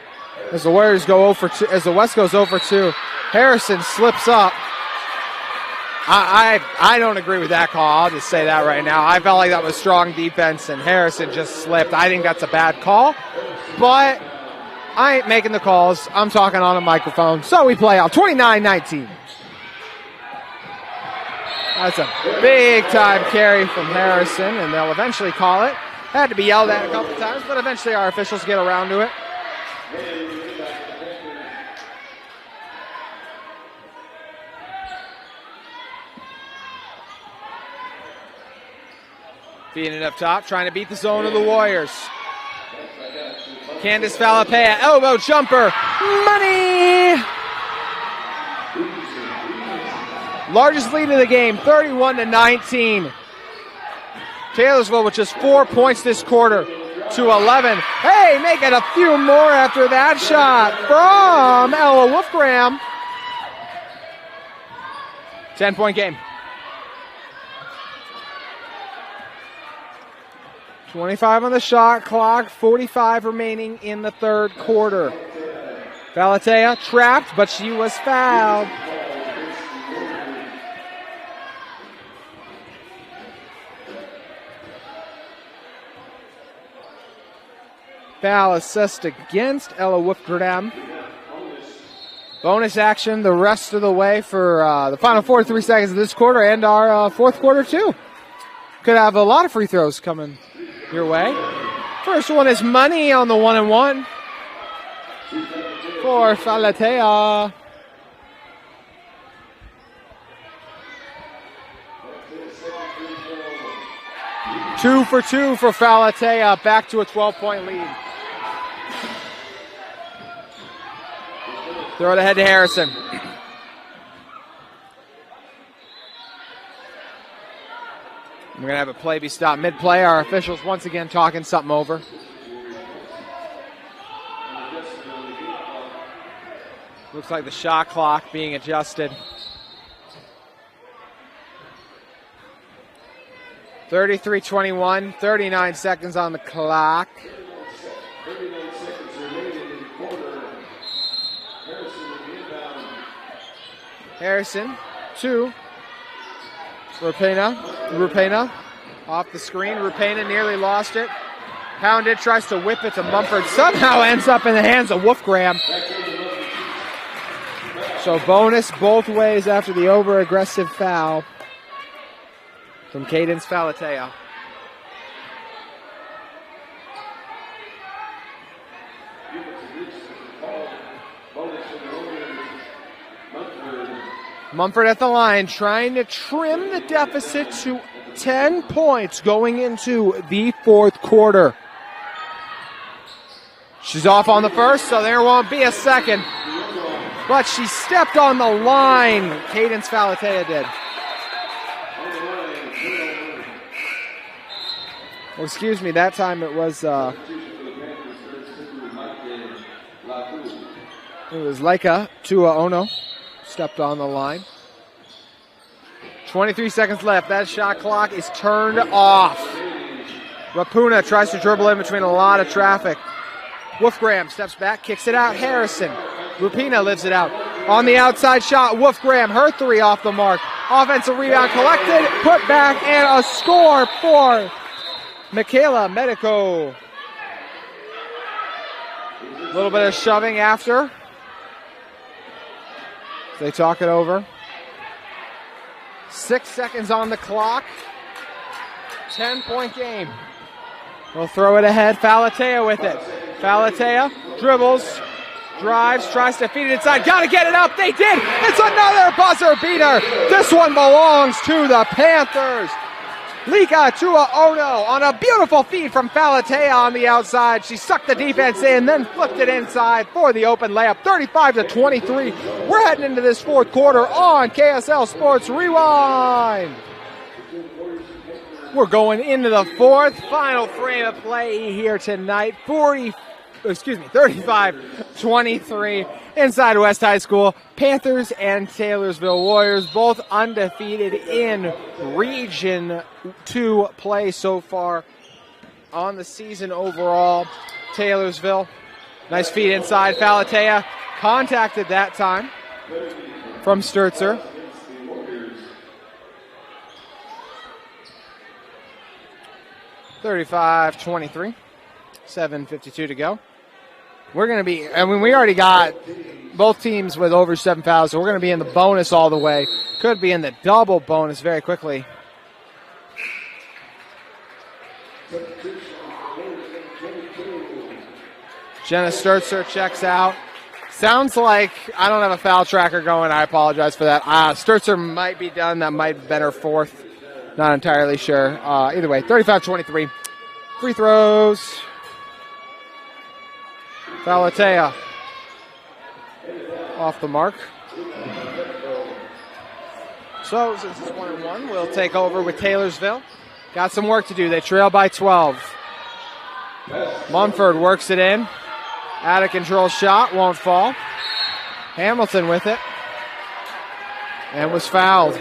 as the Warriors go 0 for 2, as the West goes 0 for 2. Harrison slips up. I don't agree with that call. I'll just say that right now. I felt like that was strong defense, and Harrison just slipped. I think that's a bad call, but I ain't making the calls. I'm talking on a microphone, so we play out 29-19. That's a big-time carry from Harrison, and they'll eventually call it. Had to be yelled at a couple times, but eventually our officials get around to it. Feeding it up top, trying to beat the zone of the Warriors. Candice Falapea, elbow jumper, money! Largest lead of the game, 31-19. Taylorsville with just 4 points this quarter to 11. Hey, make it a few more after that shot from Ella Wolfgram. 10-point game. 25 on the shot clock, 45 remaining in the third quarter. Falatea trapped, but she was fouled. Foul assessed against Ella Wolfgram. Bonus action the rest of the way for the final 43 seconds of this quarter and our fourth quarter too. Could have a lot of free throws coming your way. First one is money on the 1-and-1 for Falatea. Two for two for Falatea, back to a 12-point lead. Throw it ahead to Harrison. We're going to have a play be stopped mid-play. Our officials once again talking something over. Looks like the shot clock being adjusted. 33-21, 39 seconds on the clock. Harrison, 2. Rupena off the screen. Rupena nearly lost it. Pounded, tries to whip it to Mumford. Somehow ends up in the hands of Wolfgram. So bonus both ways after the over-aggressive foul from Cadence Falatea. Mumford at the line, trying to trim the deficit to 10 points going into the fourth quarter. She's off on the first, so there won't be a second. But she stepped on the line. Cadence Falatea did. Well, excuse me, that time it was Laika Tua Ono. Stepped on the line. 23 seconds left. That shot clock is turned off. Rapuna tries to dribble in between a lot of traffic. Wolfgram steps back, kicks it out. Harrison. Lupina lives it out. On the outside shot, Wolfgram, her three off the mark. Offensive rebound collected, put back, and a score for Michaela Medico. A little bit of shoving after. They talk it over. 6 seconds on the clock. 10-point game. We'll throw it ahead. Falatea with it. Falatea dribbles, drives, tries to feed it inside. Got to get it up. They did. It's another buzzer beater. This one belongs to the Panthers. Lika Tua Ono on a beautiful feed from Falatea on the outside. She sucked the defense in, then flipped it inside for the open layup. 35-23. We're heading into this fourth quarter on KSL Sports Rewind. We're going into the fourth, final frame of play here tonight. 35-23 inside West High School. Panthers and Taylorsville Warriors both undefeated in Region 2 play so far on the season overall. Taylorsville, nice feed inside. Falatea contacted that time from Sturzer. (35-23), 7:52 to go. We're going to be, we already got both teams with over 7 fouls, so we're going to be in the bonus all the way. Could be in the double bonus very quickly. Jenna Sturzer checks out. Sounds like I don't have a foul tracker going. I apologize for that. Sturzer might be done. That might have been her fourth. Not entirely sure. Either way, 35-23. Free throws. Falatea off the mark. So since it's 1-1, we'll take over with Taylorsville. Got some work to do. They trail by 12. Mumford works it in. Out of control shot, won't fall. Hamilton with it. And was fouled.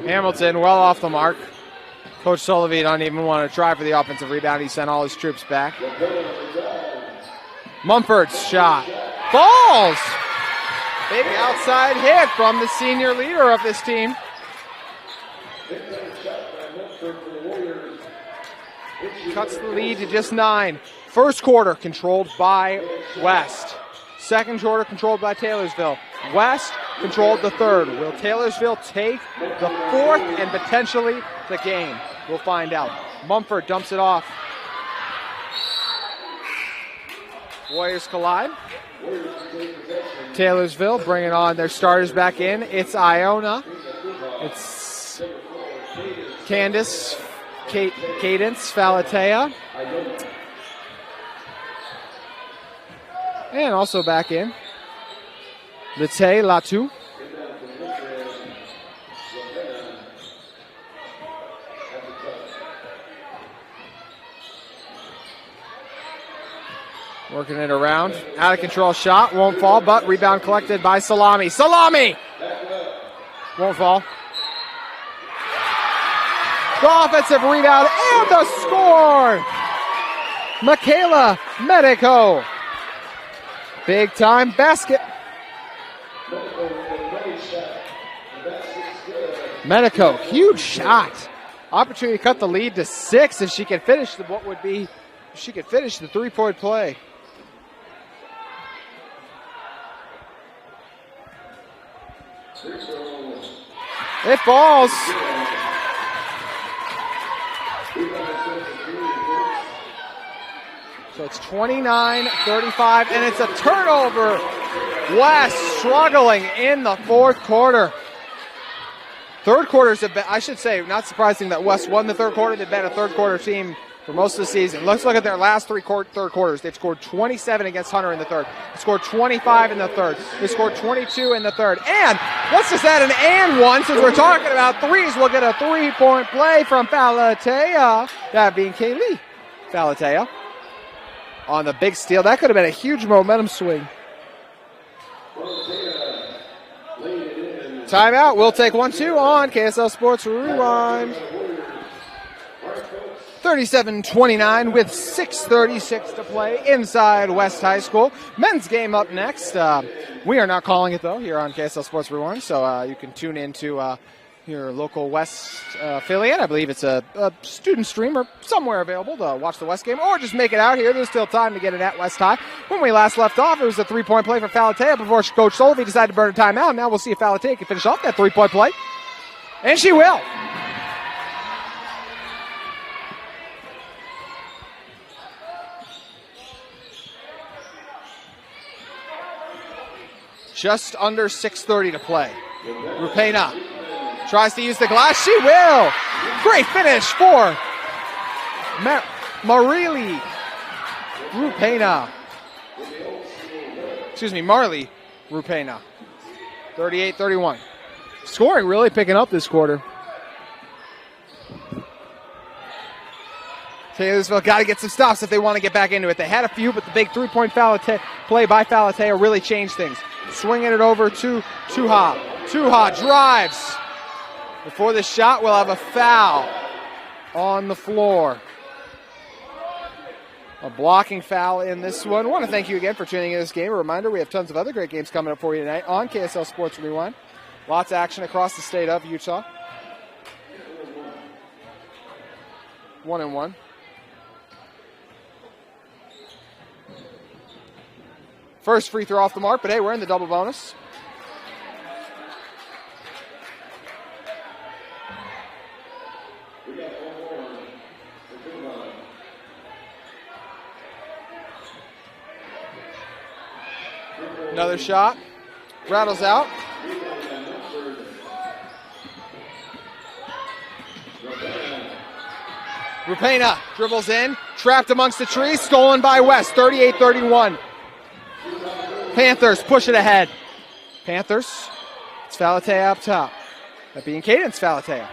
Hamilton well off the mark. Coach Sullivan didn't even want to try for the offensive rebound. He sent all his troops back. Mumford's shot falls. Big outside hit from the senior leader of this team. Cuts the lead to just 9. First quarter controlled by West. Second quarter controlled by Taylorsville. West controlled the third. Will Taylorsville take the fourth and potentially the game? We'll find out. Mumford dumps it off. Warriors collide. Taylorsville bringing on their starters back in. It's Iona. It's Candace, Cadence, Falatea. And also back in, Lete Latu. Working it around. Out of control shot. Won't fall, but rebound collected by Salami. Salami! Won't fall. The offensive rebound and the score! Michaela Medico. Big time basket. Medico, huge shot. Opportunity to cut the lead to 6 if she can finish the 3-point play. It falls. So it's 29-35, and it's a turnover. West struggling in the fourth quarter. Third quarters have been, I should say, not surprising that West won the third quarter. They've been a third quarter team for most of the season. Let's look at their last third quarters. They've scored 27 against Hunter in the third. They scored 25 in the third. They scored 22 in the third. And let's just add an and one since we're talking about threes. We'll get a three-point play from Falatea. That being Kaylee Falatea on the big steal. That could have been a huge momentum swing. Timeout. We'll take 1-2 on KSL Sports Rewind. 37-29 with 6:36 to play inside West High School. Men's game up next. We are not calling it, though, here on KSL Sports Rewind, so you can tune into your local West affiliate. I believe it's a student stream or somewhere available to watch the West game, or just make it out here. There's still time to get it at West High. When we last left off, it was a three-point play for Falatea before Coach Solvey decided to burn a timeout. Now we'll see if Falatea can finish off that three-point play. And she will. Just under 6:30 to play. Rupena tries to use the glass. She will. Great finish for Marley Rupena. Marley Rupena. 38-31. Scoring really picking up this quarter. Taylorsville got to get some stops if they want to get back into it. They had a few, but the big three-point play by Falatea really changed things. Swinging it over to Tuha. Tuha drives. Before the shot, we'll have a foul on the floor. A blocking foul in this one. I want to thank you again for tuning in this game. A reminder, we have tons of other great games coming up for you tonight on KSL Sports Rewind. Lots of action across the state of Utah. 1-1. First free throw off the mark, but hey, we're in the double bonus. Another shot. Rattles out. Rupena dribbles in. Trapped amongst the trees. Stolen by West. 38-31. Panthers push it ahead. Panthers. It's Falatea up top. That being Cadence Falatea.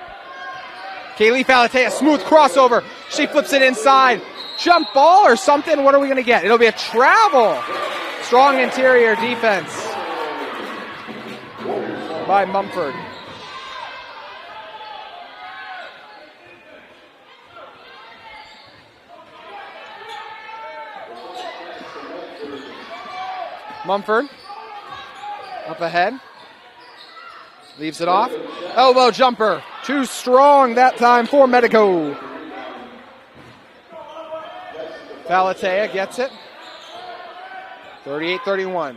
Kaylee Falatea, smooth crossover. She flips it inside. Jump ball or something. What are we going to get? It'll be a travel. Strong interior defense by Mumford. Mumford up ahead. Leaves it off. Elbow jumper. Too strong that time for Medico. Falatea gets it. 38-31.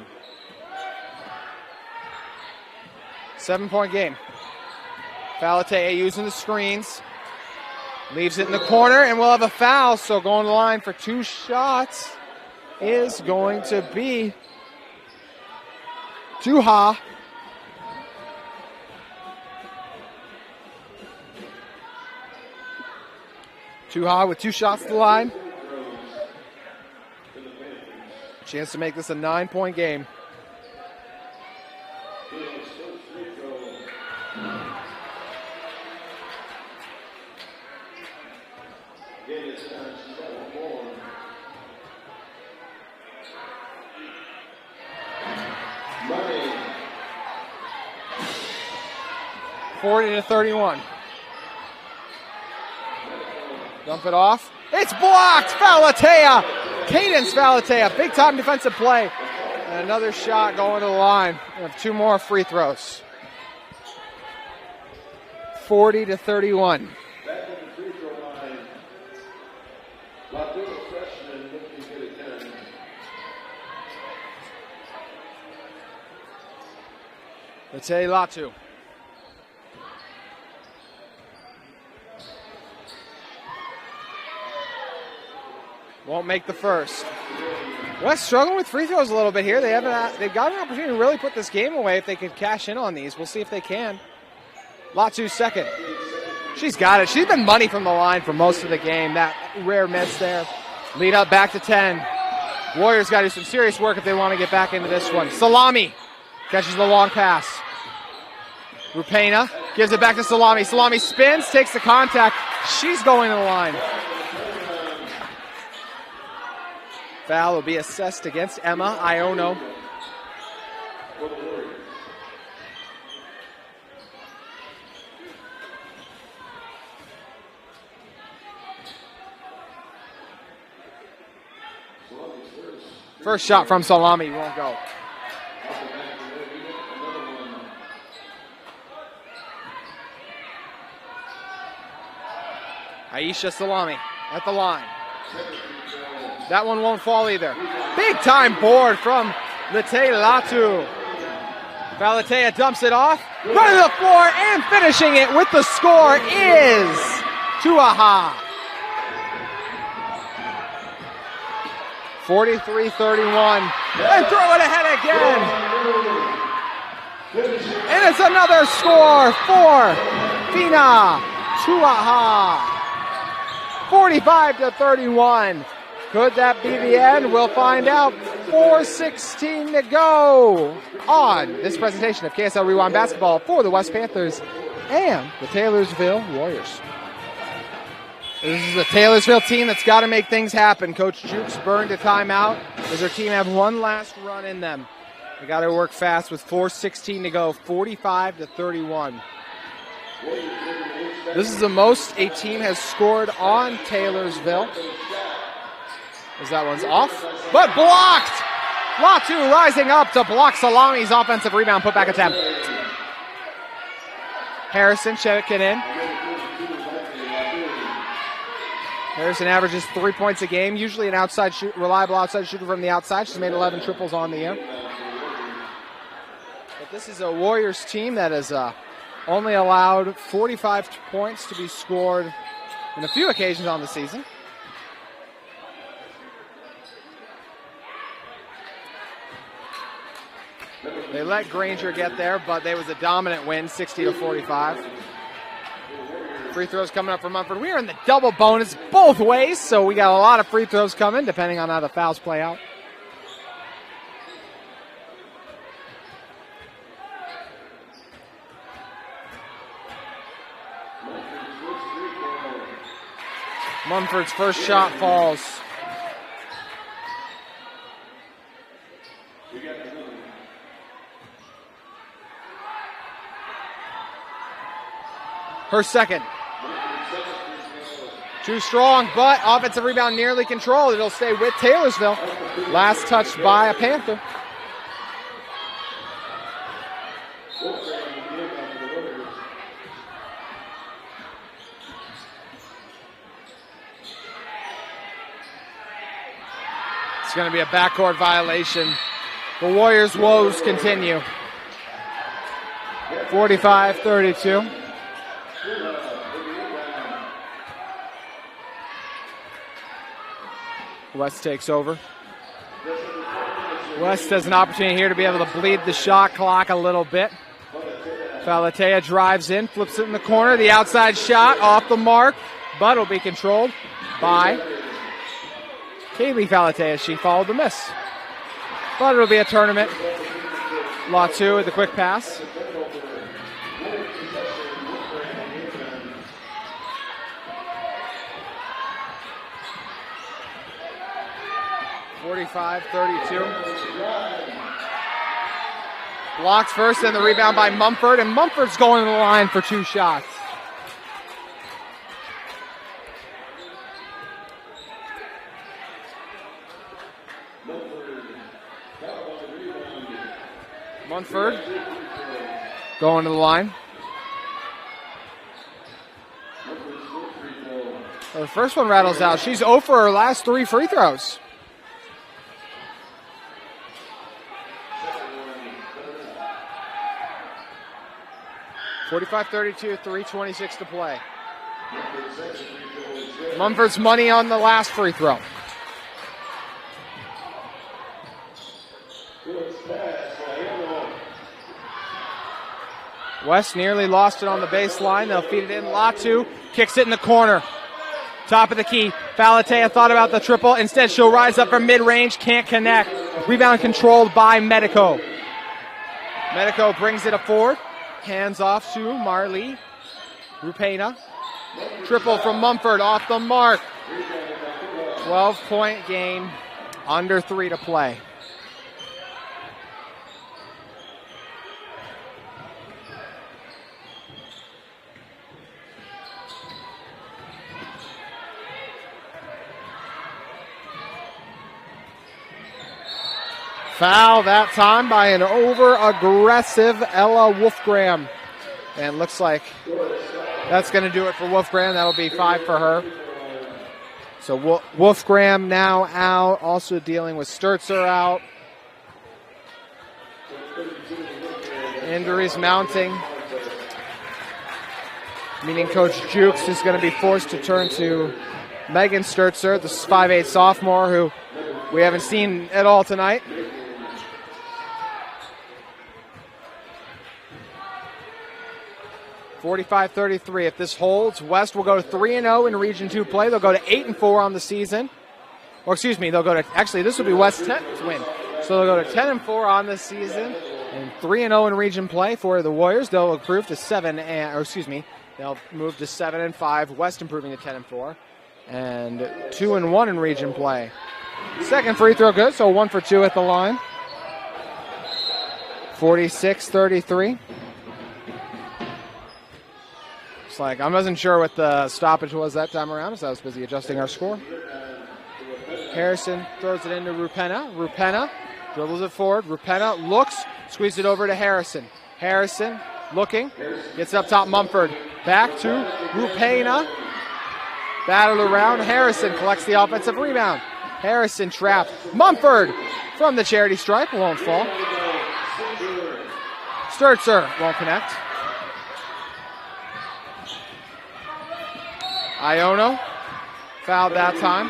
7-point game. Falatea using the screens. Leaves it in the corner, and we'll have a foul. So going to the line for two shots is going to be Tuha. Tuha with two shots to the line. Chance to make this a 9-point game. Money. 40-31. Dump it off. It's blocked. Falatea. Cadence Falatea. Big time defensive play. And another shot going to the line. We have two more free throws. 40-31. Back in the free throw line. Latino freshman looking good again. Matei Latu. Won't make the first. West struggling with free throws a little bit here. They've got an opportunity to really put this game away if they can cash in on these. We'll see if they can. Latu second. She's got it. She's been money from the line for most of the game. That rare miss there. Lead up back to 10. Warriors got to do some serious work if they want to get back into this one. Salami catches the long pass. Rupena gives it back to Salami. Salami spins, takes the contact. She's going to the line. Foul will be assessed against Emma Iono. First shot from Salami won't go. Aisha Salami at the line. That one won't fall either. Big time board from Late Latu. Valatea dumps it off, running to the floor and finishing it with the score is Tuaha. 43-31. And throw it ahead again. And it's another score for Fina Tuaha. 45-31. Could that be the end? We'll find out. 4:16 to go on this presentation of KSL Rewind Basketball for the West Panthers and the Taylorsville Warriors. This is a Taylorsville team that's got to make things happen. Coach Jukes burned a timeout. Does their team have one last run in them? They got to work fast with 4:16 to go, 45-31. This is the most a team has scored on Taylorsville. As that one's off, but blocked. Latu rising up to block Salami's offensive rebound, put back attempt. Harrison checking in. Harrison averages 3 points a game, usually an reliable outside shooter from the outside. She's made 11 triples on the year. But this is a Warriors team that has only allowed 45 points to be scored in a few occasions on the season. They let Granger get there, but it was a dominant win, 60-45. Free throws coming up for Mumford. We are in the double bonus both ways, so we got a lot of free throws coming, depending on how the fouls play out. Mumford's first shot falls. Her second. Too strong, but offensive rebound nearly controlled. It'll stay with Taylorsville. Last touch by a Panther. It's going to be a backcourt violation. The Warriors' woes continue. 45-32. West takes over. West has an opportunity here to be able to bleed the shot clock a little bit. Valatea drives in, flips it in the corner. The outside shot off the mark, but it'll be controlled by Kaylee Valatea. She followed the miss. But it'll be a tournament. Latu with the quick pass. Blocked first, and the rebound by Mumford, and Mumford's going to the line for two shots. Mumford going to the line. Her first one rattles out. She's 0 for her last 3 free throws. (45-32), 3:26 to play. Mumford's money on the last free throw. West nearly lost it on the baseline. They'll feed it in. Latu kicks it in the corner. Top of the key. Falatea thought about the triple. Instead, she'll rise up from mid-range. Can't connect. Rebound controlled by Medico. Medico brings it forward. Hands off to Marley. Rupena. Triple from Mumford off the mark. 12-point game. Under 3 to play. Foul that time by an over-aggressive Ella Wolfgram. And looks like that's going to do it for Wolfgram. That'll be 5 for her. So Wolfgram now out. Also dealing with Sturzer out. Injuries mounting. Meaning Coach Jukes is going to be forced to turn to Megan Sturzer, the 5'8" sophomore who we haven't seen at all tonight. 45-33. If this holds, West will go to 3-0 in Region 2 play. They'll go to 8-4 on the season. Or excuse me, they'll go to, actually this will be West's 10th win. So they'll go to 10-4 on this season and 3-0 in region play for the Warriors. They'll improve to they'll move to 7-5. West improving to 10-4 and 2-1 in region play. Second free throw good, so 1 for 2 at the line. 46-33. Like I wasn't sure what the stoppage was that time around, so I was busy adjusting our score. Harrison throws it into Rupena. Rupena dribbles it forward. Rupena looks, squeezes it over to Harrison. Harrison looking, gets up top. Mumford back to Rupena. Battled around. Harrison collects the offensive rebound. Harrison trapped. Mumford from the charity stripe won't fall. Sturzer won't connect. Iono fouled that time.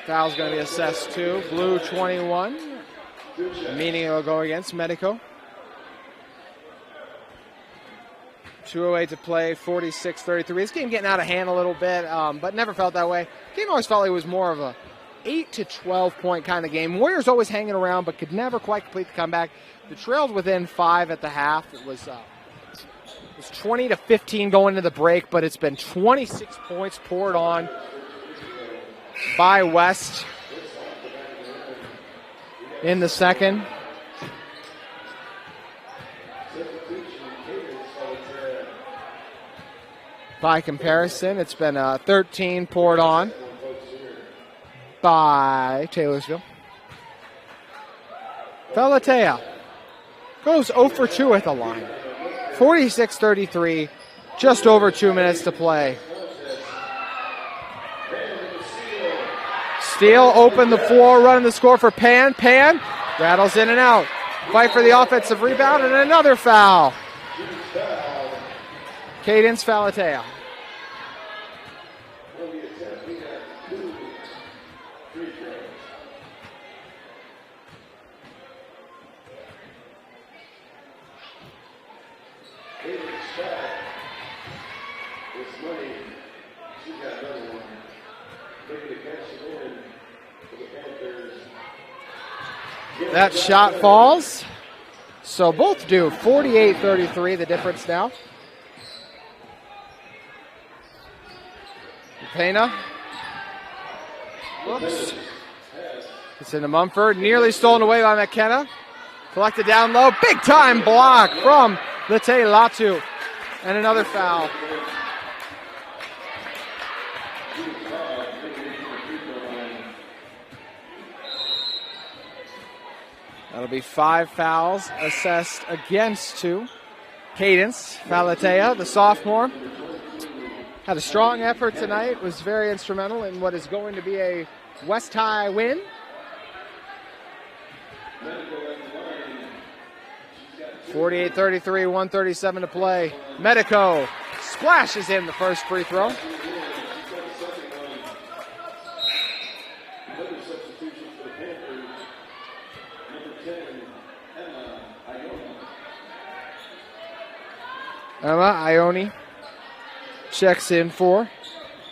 Foul's going to be assessed too. Blue 21, meaning it will go against Medico. 2:08 to play, 46-33. This game getting out of hand a little bit, but never felt that way. Game always felt like it was more of a 8 to 12 point kind of game. Warriors always hanging around, but could never quite complete the comeback. The trailed within 5 at the half. It was 20 to 15 going into the break, but it's been 26 points poured on by West in the second. By comparison, it's been 13 poured on by Taylorsville. Falatea goes 0 for 2 at the line. 46-33, just over 2 minutes to play. Steele opened the floor, running the score for Pan. Pan rattles in and out. Fight for the offensive rebound and another foul. Cadence Falatea. That shot falls. So both do. 48-33, the difference now. Pena. Whoops. It's into Mumford. Nearly stolen away by McKenna. Collected down low. Big time block from Lete Latu. And another foul. That'll be 5 fouls assessed against 2. Cadence Falatea, the sophomore, had a strong effort tonight, was very instrumental in what is going to be a West High win. .48-33, 1:37 to play. Medico splashes in the first free throw. substitution for the Panthers, number 10, Emma Ione checks in for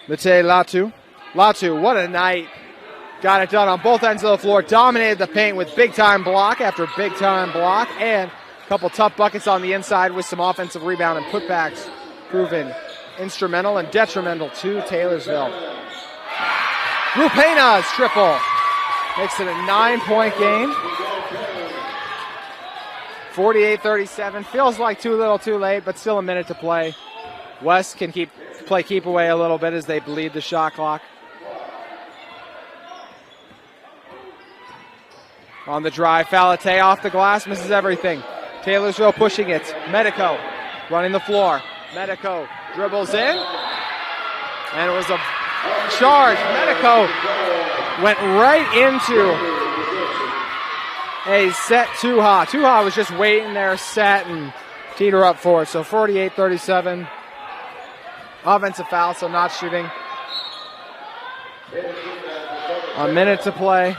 Matei Latu. Latu, what a night. Got it done on both ends of the floor. Dominated the paint with big-time block after big-time block. And a couple tough buckets on the inside with some offensive rebound and putbacks proven instrumental and detrimental to Taylorsville. Rupena's triple makes it a 9-point game. 48-37. Feels like too little too late, but still a minute to play. West can keep away a little bit as they bleed the shot clock. On the drive, Falate off the glass, misses everything. Taylorsville pushing it. Medico running the floor. Medico dribbles in, and it was a charge. Medico went right into a set Tuha. Tuha was just waiting there, set, and teed her up for it. So 48-37. Offensive foul, so not shooting. A minute to play.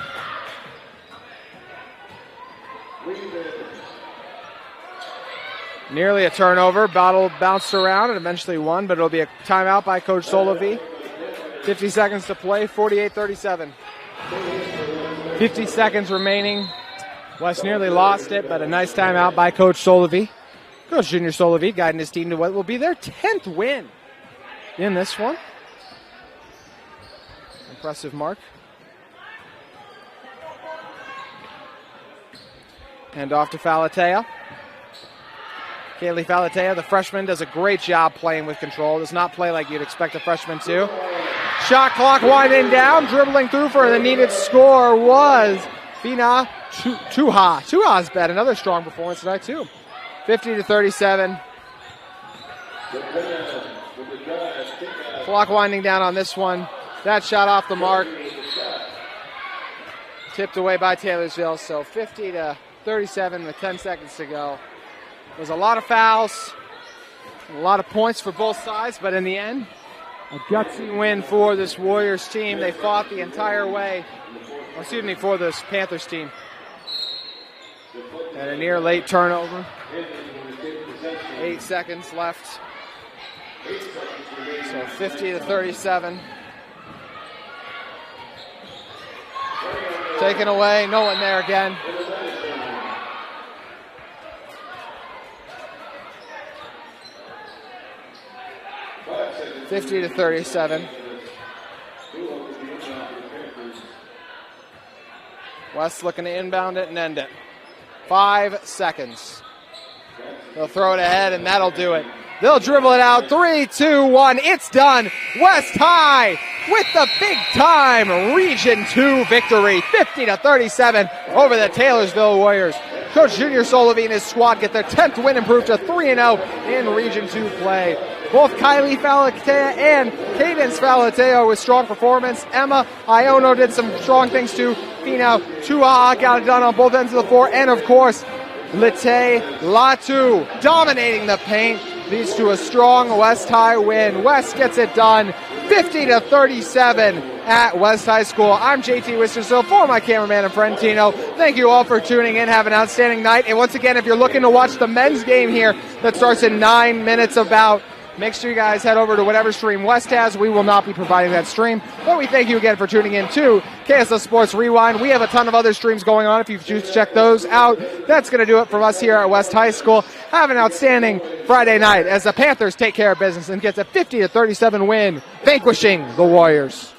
Nearly a turnover. Bottle bounced around and eventually won, but it'll be a timeout by Coach Solovey. 50 seconds to play, 48-37. 50 seconds remaining. West nearly lost it, but a nice timeout by Coach Solovey. Coach Junior Solovey guiding his team to what will be their 10th win in this one. Impressive mark. Hand off to Falatea. Kaylee Falatea, the freshman, does a great job playing with control. Does not play like you'd expect a freshman to. Shot clock winding down. Dribbling through for the needed score was Bina Tuha. Tuha's bet. Another strong performance tonight, too. 50-37. Clock winding down on this one. That shot off the mark. Tipped away by Taylorsville. So 50-37 with 10 seconds to go. There's a lot of fouls, a lot of points for both sides, but in the end, a gutsy win for this Warriors team. They fought the entire way, for this Panthers team. And a near late turnover. 8 seconds left. So 50-37. Taken away, no one there again. $50-37. West looking to inbound it and end it. 5 seconds. They'll throw it ahead, and that'll do it. They'll dribble it out. 3, 2, 1. It's done. West High with the big-time Region 2 victory. 50-37 over the Taylorsville Warriors. Coach Junior Solovey and his squad get their 10th win, improved to 3-0 in Region 2 play. Both Kylie Falatea and Cadence Falatea with strong performance. Emma Iono did some strong things too. Fina Tua got it done on both ends of the floor. And of course, Lite Latu dominating the paint leads to a strong West High win. West gets it done 50-37 at West High School. I'm JT Wistersill for my cameraman and friend Tino. Thank you all for tuning in. Have an outstanding night. And once again, if you're looking to watch the men's game here that starts in 9 minutes about, make sure you guys head over to whatever stream West has. We will not be providing that stream. But we thank you again for tuning in to KSL Sports Rewind. We have a ton of other streams going on if you choose to check those out. That's going to do it from us here at West High School. Have an outstanding Friday night as the Panthers take care of business and gets a 50-37 win, vanquishing the Warriors.